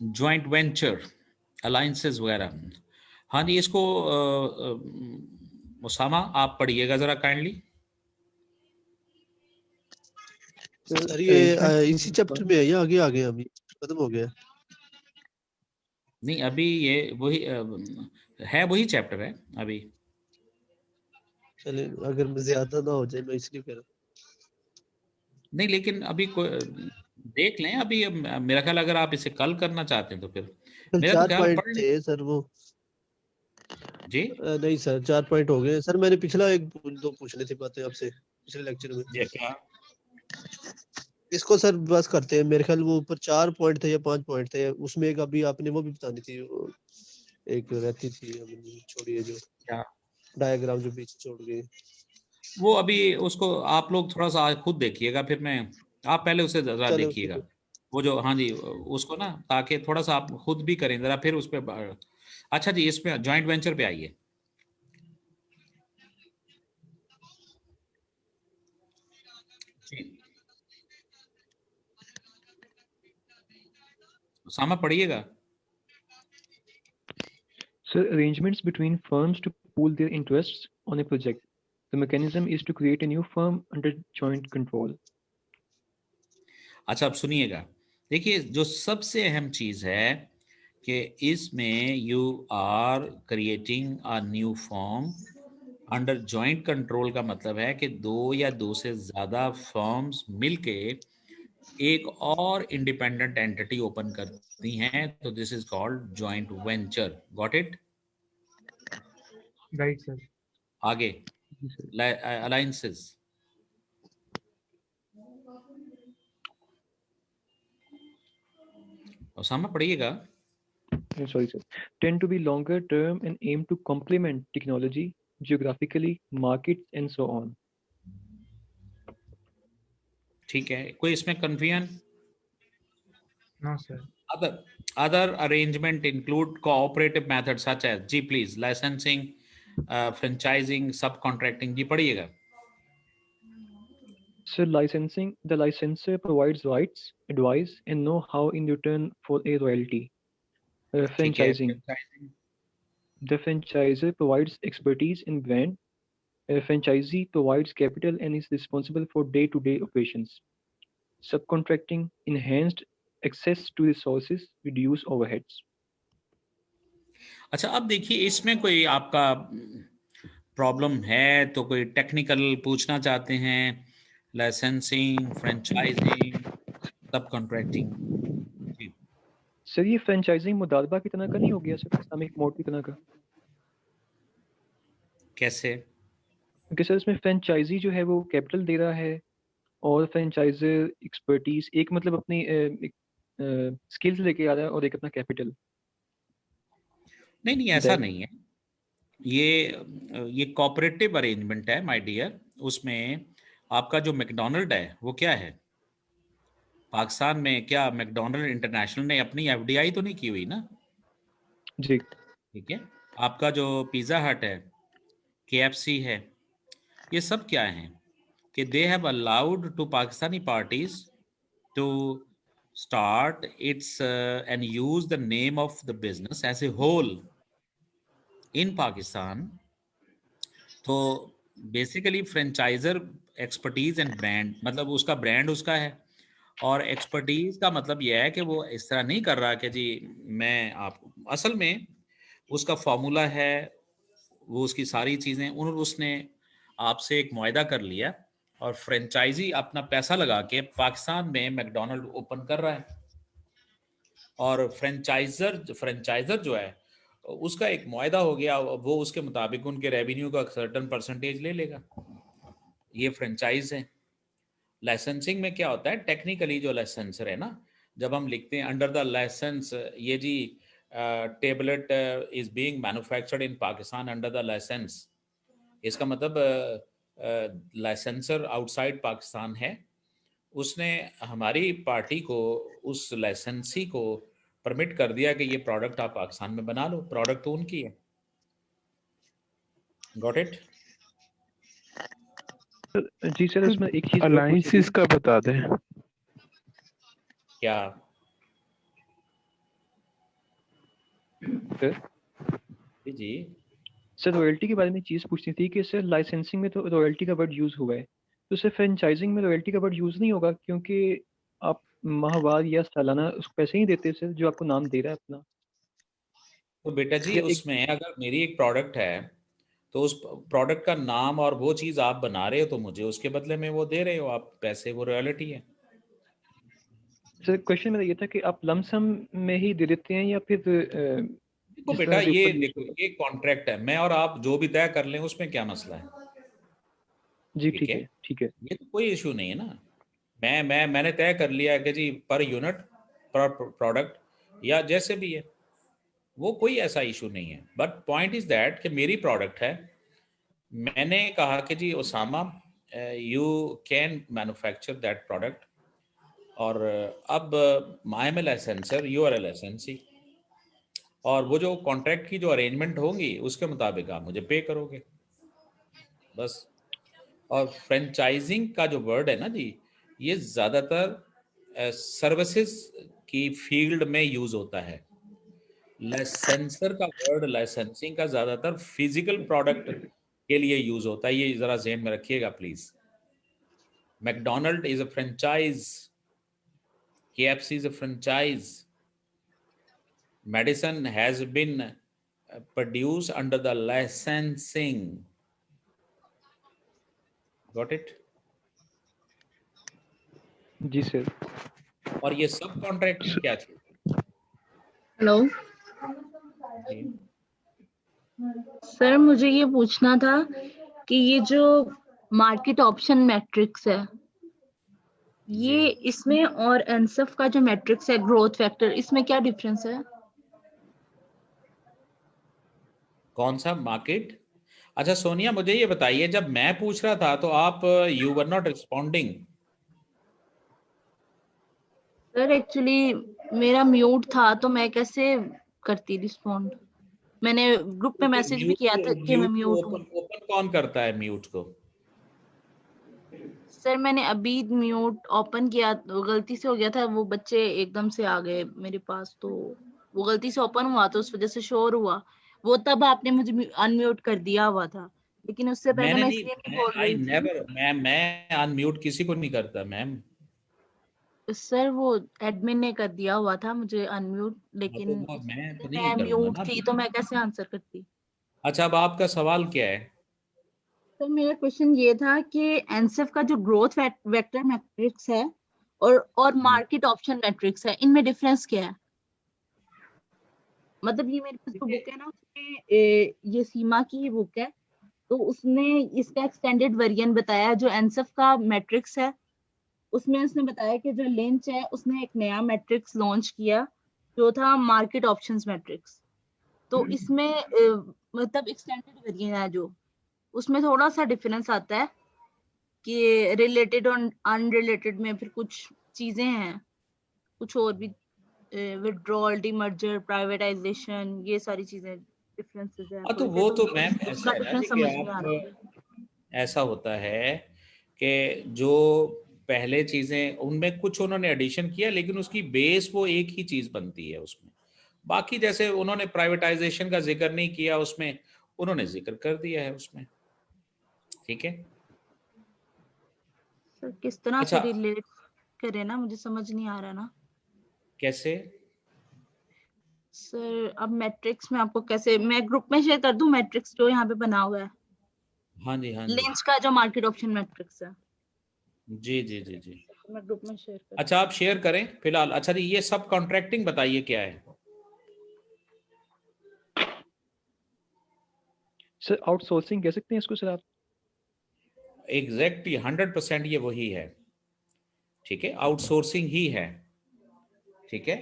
Joint venture, alliances वगैरह, हाँ जी, इसको उसामा आप पढ़िएगा ज़रा काइंडली। सर ये इसी चैप्टर में है या आगे आ गए, अभी खत्म हो गया? नहीं, अभी ये वही है, वही चैप्टर है अभी। चले, अगर मैं ज्यादा ना हो जाए मैं इसलिए कह रहा नहीं, लेकिन अभी देख लें। अभी मेरा ख्याल अगर आप इसे कल करना चाहते हैं तो फिर हूं। मेरा तो 4 ख्याल पॉइंट पढ़ थे सर वो। जी। नहीं सर, 4 पॉइंट हो गए सर। मैंने पिछला एक दो पूछने थी बातें आपसे पिछले लेक्चर में। जी क्या? इसको सर बस करते हैं, मेरे ख्याल वो ऊपर 4 पॉइंट थे या 5 पॉइंट थे, उसमें एक अभी आपने वो भी बतानी थी, वो एक रहती थी, छोड़िए, जो क्या डायग्राम जो बीच छोड़ गई वो अभी उसको आप लोग थोड़ा सा खुद देखिएगा, फिर मैं आप पहले उसे जरा चलो ठीक देखिएगा है। वो जो, हाँ जी, उसको ना, ताकि थोड़ा सा आप खुद भी करें जरा, फिर उस पर। अच्छा जी, इस पे जॉइंट वेंचर पे आइए। सामा पढ़िएगा। So arrangements between firms to pool their interests on a project. The mechanism is to create a new firm under joint control. अच्छा, अब सुनिएगा। देखिए, जो सबसे अहम चीज़ है कि इसमें you are creating a new form under joint control का मतलब है कि 2 या 2 से ज़्यादा फर्म्स मिलके एक और इंडिपेंडेंट एंटिटी ओपन करती हैं, तो this is called joint venture. Got it? Right sir. आगे जी सर। अलायंसेस। उसामा पढ़िएगा। sorry sir, tend to be longer term and aim to complement technology, geographically, markets and so on. ठीक है, कोई इसमें confusion? No, sir. Other arrangement include cooperative methods such as, ji please, licensing, franchising, subcontracting, जी पढ़िएगा। So licensing, the licensor provides rights, advice and know-how in return for a royalty. ठीक है, Franchising, franchising, the franchisor provides expertise in brand. A franchisee provides capital and is responsible for day-to-day operations. Subcontracting, enhanced access to resources, reduce overheads. अच्छा अब देखिए इसमें कोई आपका problem है तो कोई टेक्निकल पूछना चाहते हैं, लाइसेंसिंग, फ्रेंचाइजिंग, सब कॉन्ट्रैक्टिंग। जी सर ये फ्रेंचाइजिंग मुदारबा की तरह का नहीं हो गया सर, इस्लामिक मोड की तरह का? कैसे? क्योंकि सर इसमें फ्रेंचाइजी जो है वो कैपिटल दे रहा है और फ्रेंचाइजर एक्सपर्टीज, एक मतलब अपनी स्किल्स लेके आ रहा है और एक अपना कैपिटल। नहीं नहीं ऐसा That- नहीं है, ये कोऑपरेटिव अरेंजमेंट है माय डियर। उसमें आपका जो मैकडोनल्ड है वो क्या है पाकिस्तान में? क्या मैकडोनल्ड इंटरनेशनल ने अपनी एफडीआई तो नहीं की हुई ना? जी ठीक है, आपका जो पिज़्ज़ा हट है, केएफसी है, ये सब क्या है कि they have allowed to Pakistani parties to start its and use the name of the business as a whole in Pakistan. तो basically franchisor expertise and brand, मतलब उसका ब्रांड उसका है और एक्सपर्टीज का मतलब यह है कि वो इस तरह नहीं कर रहा कि जी मैं आप, असल में उसका फॉर्मूला है, वो उसकी सारी चीज़ें उसने आपसे एक मुआहदा कर लिया और फ्रेंचाइजी अपना पैसा लगा के पाकिस्तान में मैकडोनल्ड ओपन कर रहा है और फ्रेंचाइजर जो है उसका एक मुआहदा हो गया, वो उसके मुताबिक उनके रेवेन्यू का सर्टन परसेंटेज ले लेगा। ये फ्रेंचाइज है। लाइसेंसिंग में क्या होता है, टेक्निकली जो लाइसेंसर है ना, जब हम लिखते हैं अंडर द लाइसेंस, ये जी tablet is being manufactured in Pakistan under the license, इसका मतलब लाइसेंसर आउटसाइड पाकिस्तान है, उसने हमारी पार्टी को, उस लाइसेंसी को परमिट कर दिया कि ये प्रोडक्ट आप पाकिस्तान में बना लो, प्रोडक्ट तो उनकी है। Got it? जी सर, इसमें एक चीज अलायंसेस का बता दें। क्या सर? जी सर रॉयल्टी के बारे में चीज पूछनी थी कि सर लाइसेंसिंग में तो रॉयल्टी का वर्ड यूज हुआ है, तो सर फ्रेंचाइजिंग में रॉयल्टी का वर्ड यूज नहीं होगा क्योंकि आप माहवार या सालाना उसको पैसे ही देते सर जो आपको नाम दे रहा है अपना। तो बेटा जी उसमें अगर मेरी एक प्रोडक्ट है तो उस प्रोडक्ट का नाम और वो चीज़ आप बना रहे हो तो मुझे उसके बदले में वो दे रहे हो आप पैसे, वो रॉयल्टी है। सर क्वेश्चन मेरा ये था कि आप लमसम में ही दे देते हैं या फिर देखो बेटा ये देखो ये कॉन्ट्रैक्ट है, मैं और आप जो भी तय कर लें उसमें क्या मसला है? जी ठीक है ठीक है, ये तो कोई इशू नहीं है ना। मैंने तय कर लिया है कि जी पर यूनिट पर प्रोडक्ट या जैसे भी है, वो कोई ऐसा इशू नहीं है। बट पॉइंट इज दैट कि मेरी प्रोडक्ट है, मैंने कहा कि जी Osama you can manufacture that product, और अब I am a licensor, you are a licensee, और वो जो कॉन्ट्रैक्ट की जो अरेंजमेंट होंगी उसके मुताबिक आप मुझे पे करोगे बस। और फ्रेंचाइजिंग का जो वर्ड है ना जी, ये ज़्यादातर सर्विसेज की फील्ड में यूज होता है। लाइसेंसर का वर्ड, लाइसेंसिंग का ज़्यादातर फिजिकल प्रोडक्ट के लिए यूज होता है, ये ज़रा ज़हन में रखिएगा please. McDonald is a franchise, KFC is a franchise, medicine has been produced under the licensing. Got it? जी सर। और ये सब कॉन्ट्रैक्टिंग क्या थी? हेलो सर, मुझे ये पूछना था कि ये जो मार्केट ऑप्शन मैट्रिक्स है ये इसमें और एनसएफ का जो मैट्रिक्स है ग्रोथ फैक्टर, इसमें क्या डिफरेंस है? कौन सा मार्केट? अच्छा सोनिया, मुझे ये बताइए, जब मैं पूछ रहा था तो आप you were not responding. Sir actually मेरा म्यूट था तो मैं कैसे करती रिस्पॉन्ड। मैंने ग्रुप में मैसेज भी किया था कि मैं म्यूट हूँ। ओपन कौन करता है म्यूट को? सर मैंने अभी म्यूट ओपन किया तो गलती से हो गया था, वो बच्चे एकदम से आ गए मेरे पास तो वो गलती से ओपन हुआ तो उस वजह से शोर हुआ। वो तब आपने मुझे अनम्यूट कर दिया हुआ था, लेकिन उससे पहले मैंने मैं नहीं, इसलिए नहीं बोल आई रही थी। नेवर, मैं अनम्यूट किसी को नहीं करता मैम। सर वो एडमिन ने कर दिया हुआ था मुझे अनम्यूट, तो लेकिन वो मैं तो नहीं मैं करूंगा म्यूट ना। थी तो मैं कैसे आंसर करती। अच्छा, अब आपका सवाल क्या है? सर मेरा क्वेश्चन ये था कि एनसेफ का जो ग्रोथ वेक्टर मैट्रिक्स है और मार्केट ऑप्शन मैट्रिक्स है, इनमें डिफरेंस क्या है? मतलब ये मेरे पास जो बुक है ना उसमें ये सीमा की ही बुक है, तो उसने इसका एक्सटेंडेड वर्जन बताया जो एनसेफ का मैट्रिक्स है। उसमें उसने बताया कि जो लिंच है उसने एक नया मैट्रिक्स लॉन्च किया जो था मार्केट ऑप्शंस मैट्रिक्स। तो इसमें मतलब एक्सटेंडेड वर्जन है जो, उसमें थोड़ा सा डिफरेंस आता है कि रिलेटेड और अनरिलेटेड में फिर कुछ चीजें हैं, कुछ और भी विड्रॉल, डीमर्जर, प्राइवेटाइजेशन, ये सारी चीजें डिफरेंसेस है हाँ, तो थोड़े से, वो तो तो मुझे मैम उसका ऐसा है ना डिफरेंस जी कि समझ नहीं आ आप, रहा। ऐसा होता है कि जो पहले चीजें उनमें कुछ उन्होंने एडिशन किया, लेकिन उसकी बेस वो एक ही चीज बनती है उसमें। बाकी जैसे उन्होंने प्राइवेटाइजेशन का जिक्र नहीं किया उसमें, उन्होंने जिक्र कर दिया है उसमें। ठीक है। सर किस तरह से अच्छा, रिलेट करें ना, मुझे समझ नहीं आ रहा ना। कैसे? सर अब मैट्रिक्स में आपको कैसे, मैं ग्रुप में शेयर कर दूं मैट्रिक्स जो यहाँ पे बना हुआ है, हाँ जी, हाँ जी, लिंच का जो मार्केट ऑप्शन मैट्रिक्स है, जी जी जी जी। मैं ग्रुप में शेयर कर। अच्छा, आप शेयर करें फिलहाल। अच्छा जी, ये सब कॉन्ट्रैक्टिंग बताइए क्या है? सर आउटसोर्सिंग कह सकते हैं इसको सर आप? एग्जैक्टली 100% ये वही है। ठीक है, आउटसोर्सिंग ही है। ठीक है।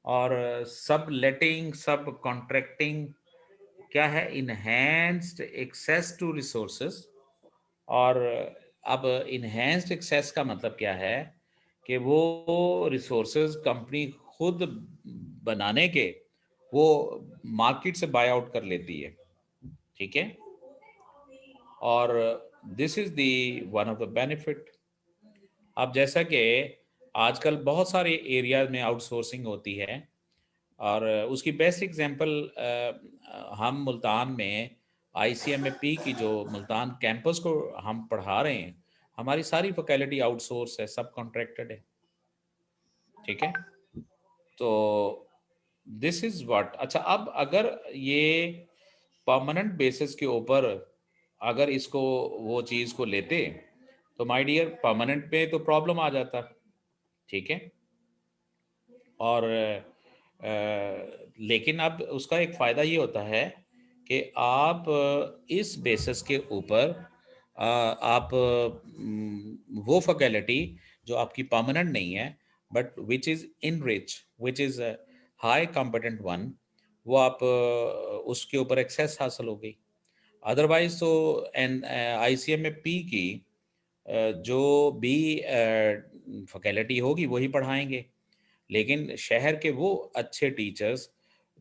और सब लेटिंग, सब कॉन्ट्रैक्टिंग क्या है? Enhanced access to resources. और अब इनहैंस्ड एक्सेस का मतलब क्या है कि वो रिसोर्सेज कंपनी खुद बनाने के वो मार्केट से बाय आउट कर लेती है। ठीक है। और this is the one of the benefit. अब जैसा कि आजकल बहुत सारे एरियाज में आउटसोर्सिंग होती है, और उसकी बेस्ट एग्जांपल हम मुल्तान में आईसीएमपी की जो मुल्तान कैंपस को हम पढ़ा रहे हैं, हमारी सारी फैकल्टी आउटसोर्स है, सब कॉन्ट्रैक्टेड है। ठीक है। तो दिस इज व्हाट। अच्छा, अब अगर ये परमानेंट बेसिस के ऊपर अगर इसको वो चीज़ को लेते तो माय डियर, परमानेंट पे तो प्रॉब्लम आ जाता। ठीक है। और लेकिन अब उसका एक फ़ायदा ये होता है कि आप इस बेसिस के ऊपर आप वो फैकल्टी जो आपकी परमानेंट नहीं है but which is in rich, which is high competent one, वो आप उसके ऊपर एक्सेस हासिल हो गई। अदरवाइज तो एन आईसीएमपी की जो भी फैकल्टी होगी वही पढ़ाएंगे, लेकिन शहर के वो अच्छे टीचर्स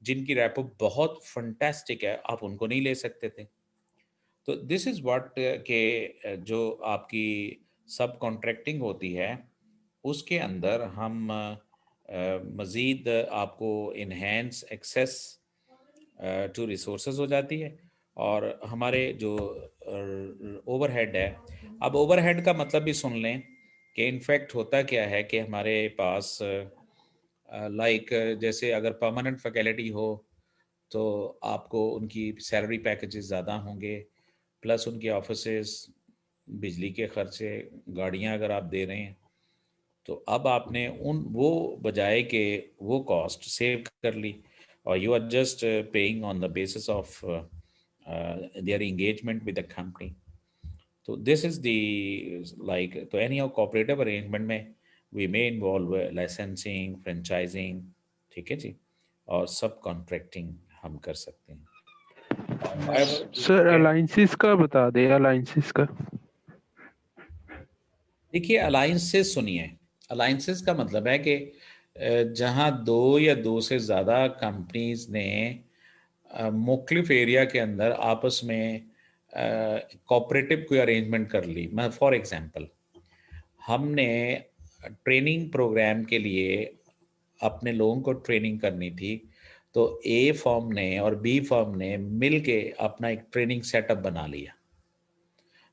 जिनकी रैपो बहुत फंटेस्टिक है, आप उनको नहीं ले सकते थे। तो दिस इज़ व्हाट के जो आपकी सब कॉन्ट्रैक्टिंग होती है उसके अंदर हम मज़ीद आपको इन्हेंस एक्सेस टू रिसोर्सेज हो जाती है। और हमारे जो ओवरहेड है, अब ओवरहेड का मतलब भी सुन लें कि इनफैक्ट होता क्या है कि हमारे पास लाइक जैसे अगर परमानेंट फैकल्टी हो तो आपको उनकी सैलरी पैकेजेस ज़्यादा होंगे, प्लस उनके ऑफिसेस, बिजली के खर्चे, गाड़ियाँ अगर आप दे रहे हैं, तो अब आपने उन वो बजाय के वो कॉस्ट सेव कर ली, और you are just paying on the basis of their engagement with the company. तो दिस इज द लाइक, तो एनी ऑफ कोऑपरेटिव अरेंजमेंट में we may involve licensing, franchising, ठीक है जी, और सब कॉन्ट्रैक्टिंग हम कर सकते हैं। सर अलाइंसेस का बता दे, अलाइंसेस का। देखिए अलाइंसेस, सुनिए, अलाइंसेस का मतलब है कि जहां दो या दो से ज़्यादा कंपनीज ने मुख्तलिफ एरिया के अंदर आपस में कोऑपरेटिव कोई अरेंजमेंट कर ली। मैं फॉर एग्जांपल, हमने ट्रेनिंग प्रोग्राम के लिए अपने लोगों को ट्रेनिंग करनी थी, तो ए फर्म ने और बी फर्म ने मिल के अपना एक ट्रेनिंग सेटअप बना लिया,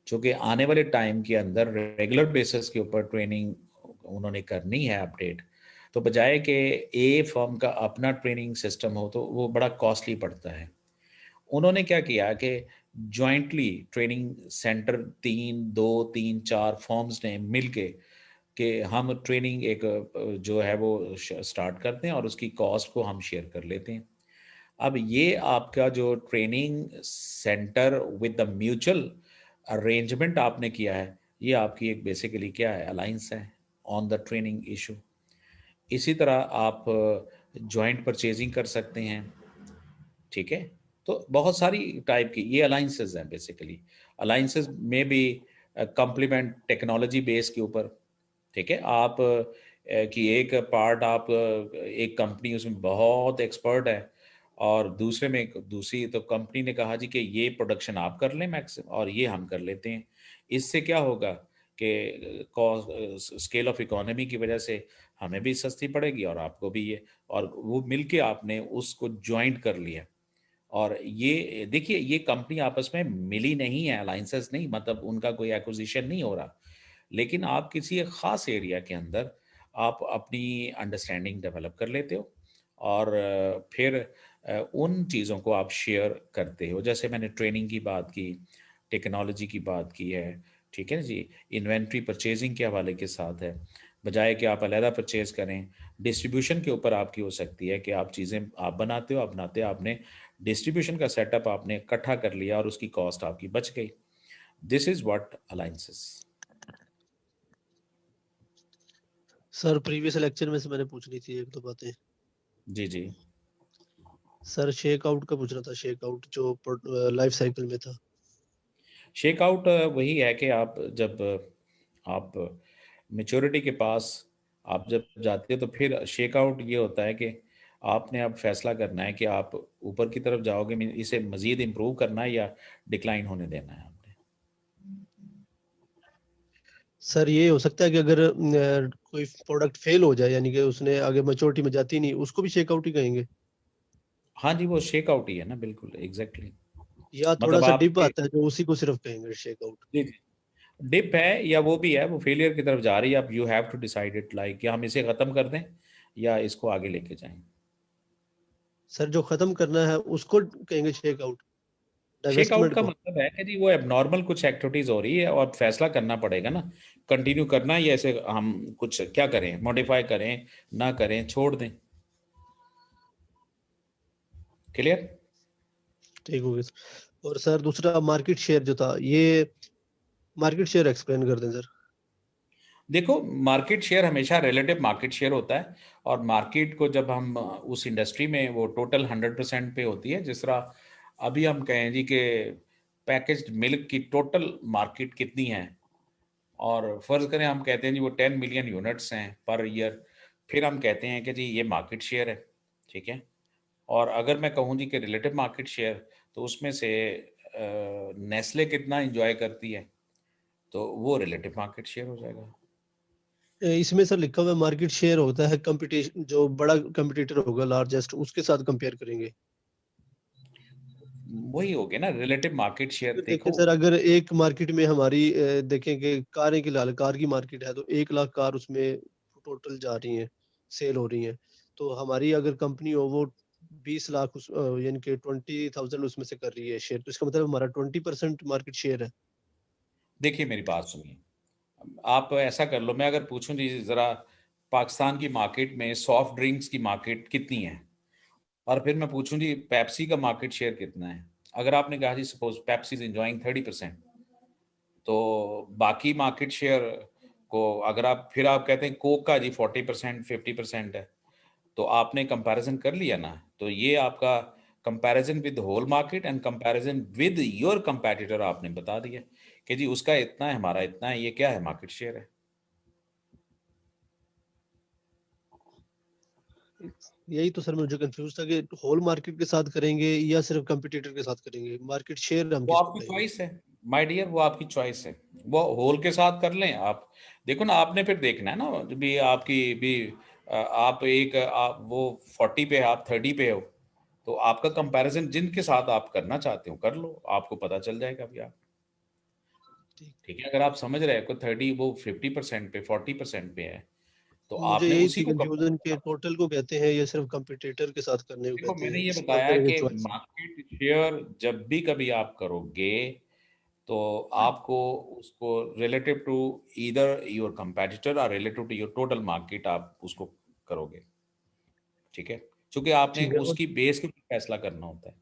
जो कि आने वाले टाइम के अंदर रेगुलर बेसिस के ऊपर ट्रेनिंग उन्होंने करनी है अपडेट। तो बजाय कि ए फर्म का अपना ट्रेनिंग सिस्टम हो तो वो बड़ा कॉस्टली पड़ता है। उन्होंने क्या किया कि जॉइंटली ट्रेनिंग सेंटर 3, 2, 3, 4 फर्म्स ने मिल के कि हम ट्रेनिंग एक जो है वो स्टार्ट करते हैं और उसकी कॉस्ट को हम शेयर कर लेते हैं। अब ये आपका जो training centre with the mutual arrangement आपने किया है, ये आपकी एक बेसिकली क्या है, अलाइंस है ऑन द ट्रेनिंग इशू। इसी तरह आप जॉइंट परचेजिंग कर सकते हैं, ठीक है। तो बहुत सारी टाइप की ये अलाइंसेस हैं बेसिकली। अलाइंसेस में भी कॉम्प्लीमेंट टेक्नोलॉजी बेस के ऊपर, ठीक है। आप कि एक पार्ट आप एक कंपनी उसमें बहुत एक्सपर्ट है और दूसरे में दूसरी, तो कंपनी ने कहा जी कि ये प्रोडक्शन आप कर लें मैक्सिमम और ये हम कर लेते हैं। इससे क्या होगा कि कॉस्ट स्केल ऑफ इकोनॉमी की वजह से हमें भी सस्ती पड़ेगी और आपको भी ये, और वो मिलके आपने उसको ज्वाइंट कर लिया। और ये देखिए, ये कंपनी आपस में मिली नहीं है, अलाइंसेस नहीं, मतलब उनका कोई एक्विजिशन नहीं हो रहा, लेकिन आप किसी एक ख़ास एरिया के अंदर आप अपनी अंडरस्टैंडिंग डेवलप कर लेते हो और फिर उन चीज़ों को आप शेयर करते हो। जैसे मैंने ट्रेनिंग की बात की, टेक्नोलॉजी की बात की है, ठीक है जी। इन्वेंट्री परचेजिंग के हवाले के साथ है, बजाय कि आप अलहदा परचेज करें। डिस्ट्रीब्यूशन के ऊपर आपकी हो सकती है कि आप चीज़ें आप बनाते हो, आप बनाते हो, आपने डिस्ट्रीब्यूशन का सेटअप आपने इकट्ठा कर लिया और उसकी कॉस्ट आपकी बच गई। This is what alliances. Sir previous lecture में से मैंने पूछनी थी एक दो बातें। जी जी सर शेक आउट का पूछना था, शेक आउट जो लाइफ साइकिल में था। शेक आउट वही है कि आप जब आप मेच्योरिटी के पास आप जब जाते हो तो फिर शेक आउट ये होता है कि आपने अब फैसला करना है कि आप ऊपर की तरफ जाओगे, इसे मज़ीद इम्प्रूव करना है या डिक्लाइन होने देना है आपने। सर ये हो सकता है कि अगर कोई प्रोडक्ट फेल हो जाए, यानी कि उसने आगे मैच्योरिटी में जाती नहीं, उसको भी शेक आउट ही कहेंगे? हाँ जी, वो शेक आउट ही है ना, बिल्कुल एग्जैक्टली। या थोड़ा मतलब सा आप डिप आता है जो उसी को सिर्फ कहेंगे शेक आउट? डिप है या वो भी है, वो फेलियर की तरफ जा रही है। अब you have to decide it, like कि हम इसे ख़त्म कर दें या इसको आगे लेके जाएं। सर जो खत्म करना है उसको कहेंगे shake out, shake out divestment का को? मतलब है कि जी वो एबनॉर्मल कुछ एक्टिविटीज हो रही है और फैसला करना पड़ेगा ना, कंटिन्यू करना है या ऐसे हम कुछ क्या करें, मॉडिफाई करें, ना करें, छोड़ दें। क्लियर? ठीक हो गया सर। और सर दूसरा मार्केट शेयर जो था, ये मार्केट शेयर एक्सप्लेन कर दें सर। देखो, मार्केट शेयर हमेशा रिलेटिव मार्केट शेयर होता है और मार्केट को जब हम उस इंडस्ट्री में वो टोटल 100% पे होती है। जिस तरह अभी हम कहें जी कि पैकेज्ड मिल्क की टोटल मार्केट कितनी है, और फर्ज करें हम कहते हैं जी वो 10 मिलियन यूनिट्स हैं पर ईयर, फिर हम कहते हैं कि जी ये मार्केट शेयर है, ठीक है। और अगर मैं कहूँ जी कि रिलेटिव मार्केट शेयर, तो उसमें से नेस्ले कितना इंजॉय करती है, तो वो रिलेटिव मार्केट शेयर हो जाएगा। इसमें सर लिखा हुआ मार्केट शेयर होता है कंपटीशन, जो बड़ा कंपटीटर होगा लार्जेस्ट, उसके साथ कंपेयर करेंगे। वही हो गया ना रिलेटिव मार्केट शेयर। देखें देखो सर, अगर एक मार्केट में हमारी देखें कि कारें की लाल कार की मार्केट है, तो 1 लाख कार उसमें टोटल जा रही हैं, सेल हो रही हैं। तो हमारी अगर कंपनी हो वो 20 लाख यानी कि 20,000 उसमें से कर रही है शेयर, तो इसका मतलब हमारा 20% मार्केट शेयर है। देखिए मेरी बात सुनिए, आप ऐसा कर लो, मैं अगर पूछूं जी ज़रा पाकिस्तान की मार्केट में सॉफ्ट ड्रिंक्स की मार्केट कितनी है, और फिर मैं पूछूं जी पेप्सी का मार्केट शेयर कितना है। अगर आपने कहा जी सपोज पेप्सी इज एंजॉइंग 30%, तो बाकी मार्केट शेयर को अगर आप फिर आप कहते हैं कोक का जी 40% 50% है, तो आपने कंपैरिजन कर लिया ना, तो ये आपका comparison with whole market and comparison with your competitor आपने बता दिया कि जी उसका इतना है, हमारा इतना है, ये क्या है, मार्केट शेयर है। यही तो सर मुझे कंफ्यूज था कि होल मार्केट के साथ करेंगे या सिर्फ कंपटीटर के साथ करेंगे, मार्केट शेयर हम वो किसको आपकी देंगे? चॉइस है माय डियर, वो आपकी चॉइस है। वो होल के साथ कर लें आप। देखो ना, आपने फिर देखना है ना भी आपकी भी आप एक आप वो 40 पे आप 30 पे हो, तो आपका कंपैरिजन जिनके साथ आप करना चाहते हो कर लो, आपको पता चल जाएगा भी आप। ठीक है, अगर आप समझ रहे हो 30 वो 50% पे 40% पे है, तो मुझे आपने यही उसी थी को कंफ्यूजन के टोटल को कहते हैं या सिर्फ कंपटीटर के साथ करने को देखो कहते मैंने हैं, ये इसके बताया अंदर कि चॉइस। मार्केट शेयर जब भी कभी आप करोगे तो आपको उसको relative to either your competitor और relative to your total market आप उसको करोगे। ठीक है, क्योंकि आपने ठीक है। उसकी बेस के ऊपर फैसला करना होता है।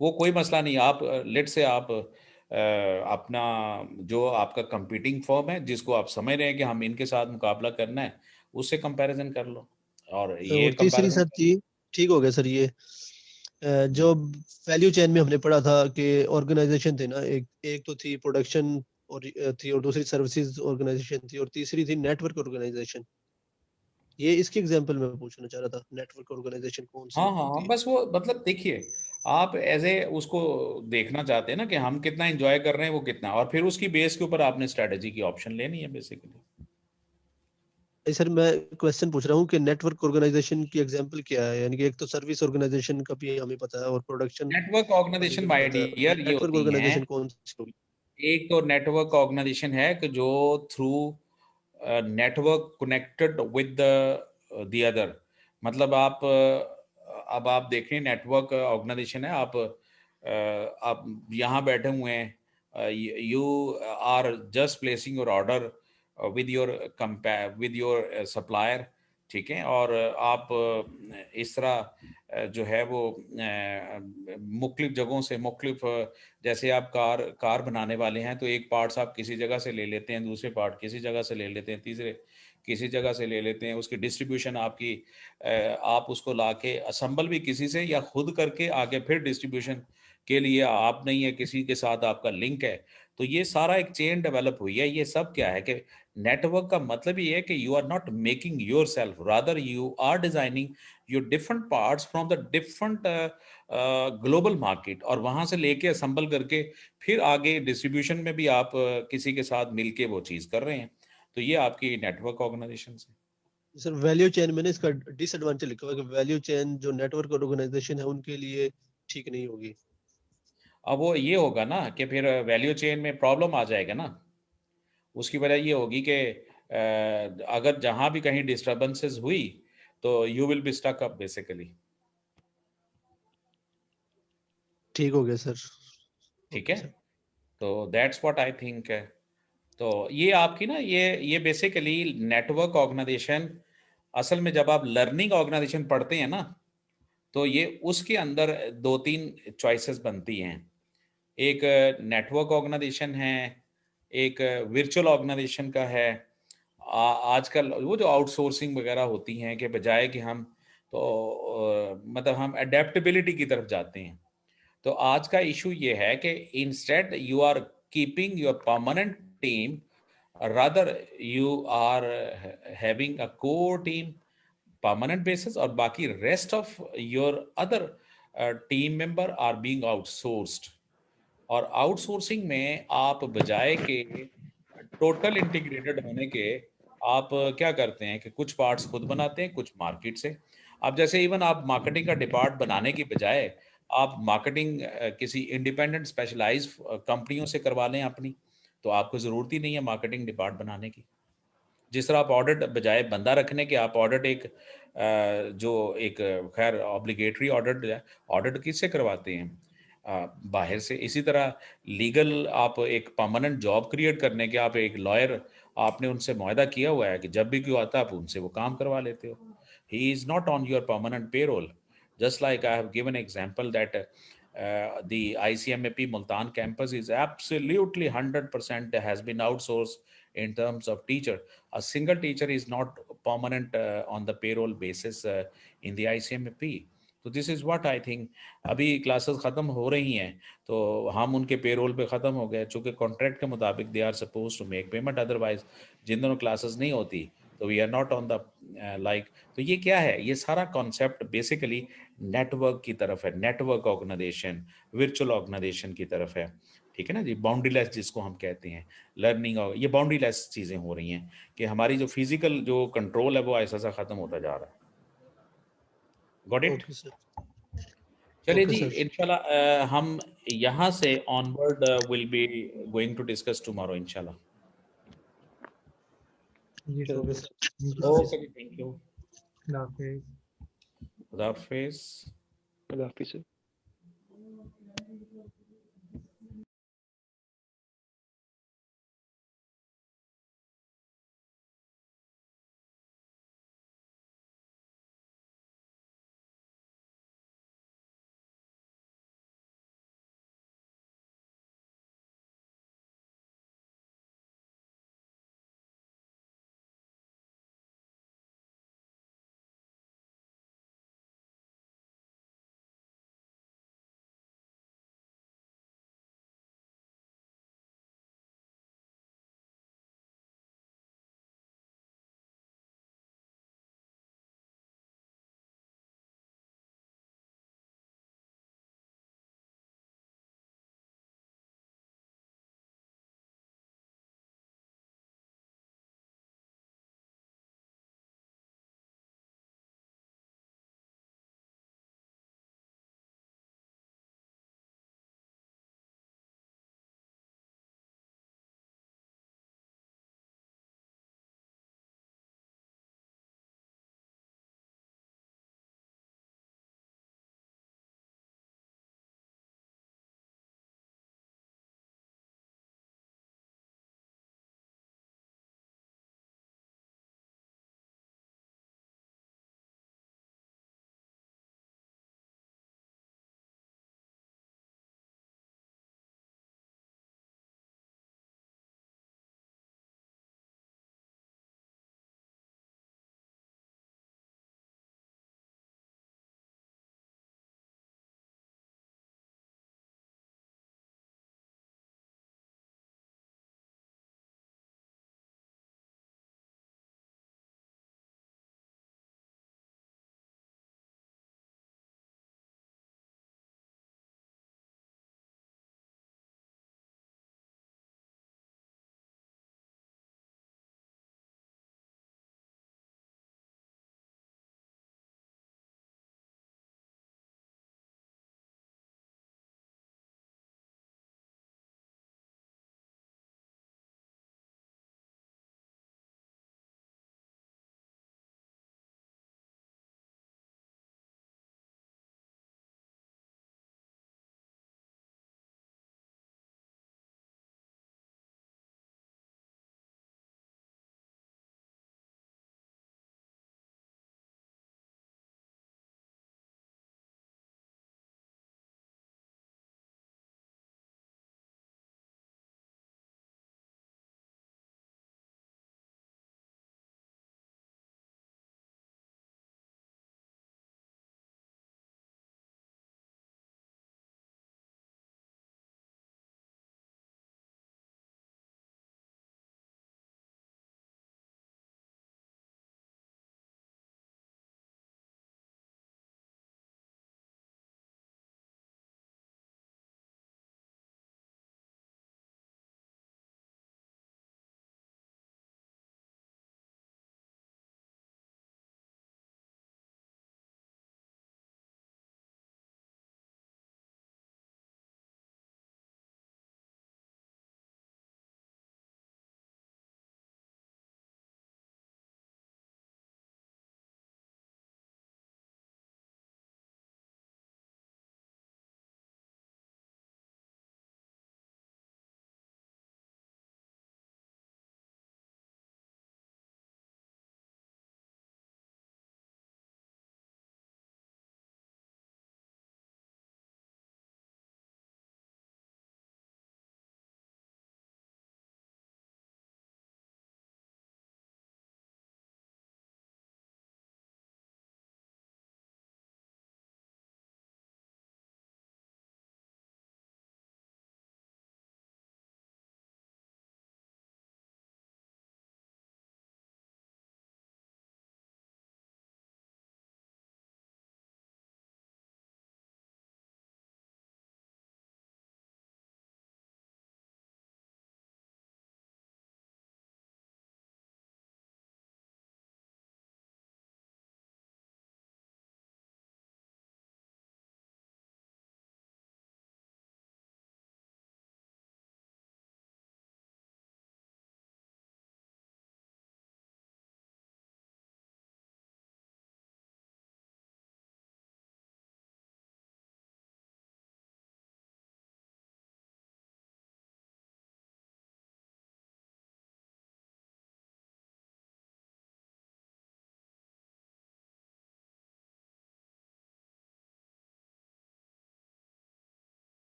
वो कोई मसला नहीं, आप लेट से आप अपना जो आपका कंपीटिंग फॉर्म है जिसको आप समझ रहे हैं कि हम इनके साथ मुकाबला करना है, उससे कंपैरिजन कर लो और ये और तीसरी कंपैरिजन सर चीज, ठीक हो गया सर, ये जो वैल्यू चेन में हमने पढ़ा था कि ऑर्गेनाइजेशन थे ना, एक एक तो थी प्रोडक्शन और थी, और दूसरी सर्विसेज ऑर्गेनाइजेशन थी, और तीसरी थी नेटवर्क ऑर्गेनाइजेशन। ये इसकी एग्जांपल मैं पूछना चाह रहा था, नेटवर्क ऑर्गेनाइजेशन कौन सी हाँ हाँ होती हाँ, है? बस वो मतलब देखिए, आप एज ए उसको देखना चाहते हैं ना कि हम कितना एंजॉय कर रहे हैं, वो कितना, और फिर उसकी बेस के ऊपर आपने स्ट्रेटेजी की ऑप्शन लेनी है बेसिकली। सर मैं क्वेश्चन पूछ रहा हूँ कि नेटवर्क ऑर्गेनाइजेशन की एग्जांपल क्या है, यानी कि एक तो सर्विस ऑर्गेनाइजेशन का भी हमें पता है और प्रोडक्शन नेटवर्क का भी ऑर्गेनाइजेशन हमें माय पता है, डियर ये नेटवर्क होती हैं, ऑर्गेनाइजेशन कौन सी होगी? एक तो नेटवर्क ऑर्गेनाइजेशन है कि जो through network connected with the other, मतलब आप अब आप देखें नेटवर्क ऑर्गेनाइजेशन है, आप यहाँ बैठे हुए हैं, you are just placing your order with your supplier. ठीक है, और आप इस तरह जो है वो मुख्तलिफ जगहों से मुख्तलिफ, जैसे आप कार बनाने वाले हैं तो एक पार्ट्स आप किसी जगह से ले लेते हैं, दूसरे पार्ट किसी जगह से ले लेते हैं, तीसरे किसी जगह से ले लेते हैं, उसकी डिस्ट्रीब्यूशन आपकी आप उसको लाके असेंबल भी किसी से या खुद करके आगे फिर डिस्ट्रीब्यूशन के लिए आप नहीं है, किसी के साथ आपका लिंक है। तो ये सारा एक चेन डेवलप हुई है। ये सब क्या है कि नेटवर्क का मतलब ये है कि you are not making yourself, rather you are designing your different parts from the different global market, और वहां से लेके असेंबल करके फिर आगे डिस्ट्रीब्यूशन में भी आप किसी के साथ मिलके वो चीज कर रहे हैं। तो ये आपकी नेटवर्क ऑर्गेनाइजेशन है। सर वैल्यू चेन में ना इसका डिसएडवांटेज लिखा हुआ है कि वैल्यू चेन जो नेटवर्क ऑर्गेनाइजेशन है उनके लिए ठीक नहीं होगी। अब वो ये होगा ना कि फिर वैल्यू चेन में प्रॉब्लम आ जाएगा ना। उसकी वजह ये होगी कि अगर जहां भी कहीं डिस्टर्बेंसेस हुई तो you will be stuck up basically. ठीक हो गया सर। ठीक ओके है, सर। तो दैट्स व्हाट आई थिंक है। तो ये आपकी ना ये बेसिकली नेटवर्क ऑर्गेनाइजेशन, असल में जब आप लर्निंग ऑर्गेनाइजेशन पढ़ते हैं ना, तो ये उसके अंदर दो तीन चॉइसेस बनती हैं। एक नेटवर्क ऑर्गेनाइजेशन है, एक वर्चुअल ऑर्गेनाइजेशन का है। आजकल वो जो आउटसोर्सिंग वगैरह होती हैं कि बजाय कि हम तो मतलब हम अडेप्टेबिलिटी की तरफ जाते हैं। तो आज का इशू ये है कि instead you are keeping your permanent team, rather you are having a core team permanent basis, और बाकी rest of your other team member are being outsourced. और आउटसोर्सिंग में आप बजाय के टोटल इंटीग्रेटेड होने के, आप क्या करते हैं कि कुछ पार्ट्स खुद बनाते हैं, कुछ मार्केट से। अब जैसे इवन आप मार्केटिंग का डिपार्ट बनाने की बजाय आप मार्केटिंग किसी इंडिपेंडेंट स्पेशलाइज कंपनियों से करवा लें अपनी, तो आपको ज़रूरत ही नहीं है मार्केटिंग डिपार्ट बनाने की। जिस तरह आप ऑडिट बजाय बंदा रखने के, आप ऑडिट एक जो एक खैर ऑब्लिगेटरी ऑडिट है, ऑडिट किससे करवाते हैं, बाहर से। इसी तरह लीगल आप एक परमानेंट जॉब क्रिएट करने के, आप एक लॉयर आपने उनसे मुआहदा किया हुआ है कि जब भी कोई आता है आप उनसे वो काम करवा लेते हो। He is not on your permanent payroll, just like I have given example that the ICMAP Multan campus is absolutely 100% has been outsourced in terms of teacher. A single teacher is not permanent on the payroll basis in the ICMAP. तो this is what I think. अभी classes ख़त्म हो रही हैं तो हम उनके payroll पे ख़त्म हो गए, चूँकि कॉन्ट्रैक्ट के मुताबिक they are suppose to make payment, otherwise जिन दिनों क्लासेस नहीं होती तो we are not on the like. तो ये क्या है, ये सारा कॉन्सेप्ट बेसिकली नेटवर्क की तरफ है, नेटवर्क ऑर्गेनाइजेशन, वर्चुअल ऑर्गेनाइजेशन की तरफ है. ठीक है ना जी, बाउंड्रीलेस जिसको हम कहते हैं लर्निंग, और ये बाउंड्रीलेस चीज़ें हो रही हैं कि हमारी जो फिजिकल जो कंट्रोल है वो ऐसा सा ख़त्म होता जा रहा है. Got it. Okay sir. चलिए ओके जी, सर. इंशाल्लाह हम यहाँ से onward will be going to discuss tomorrow इंशाल्लाह. जी सर. चलो ओके जी, थैंक यू. अल्लाह हाफिज़. खुदा हाफिज़. अल्लाह हाफिज़ सर.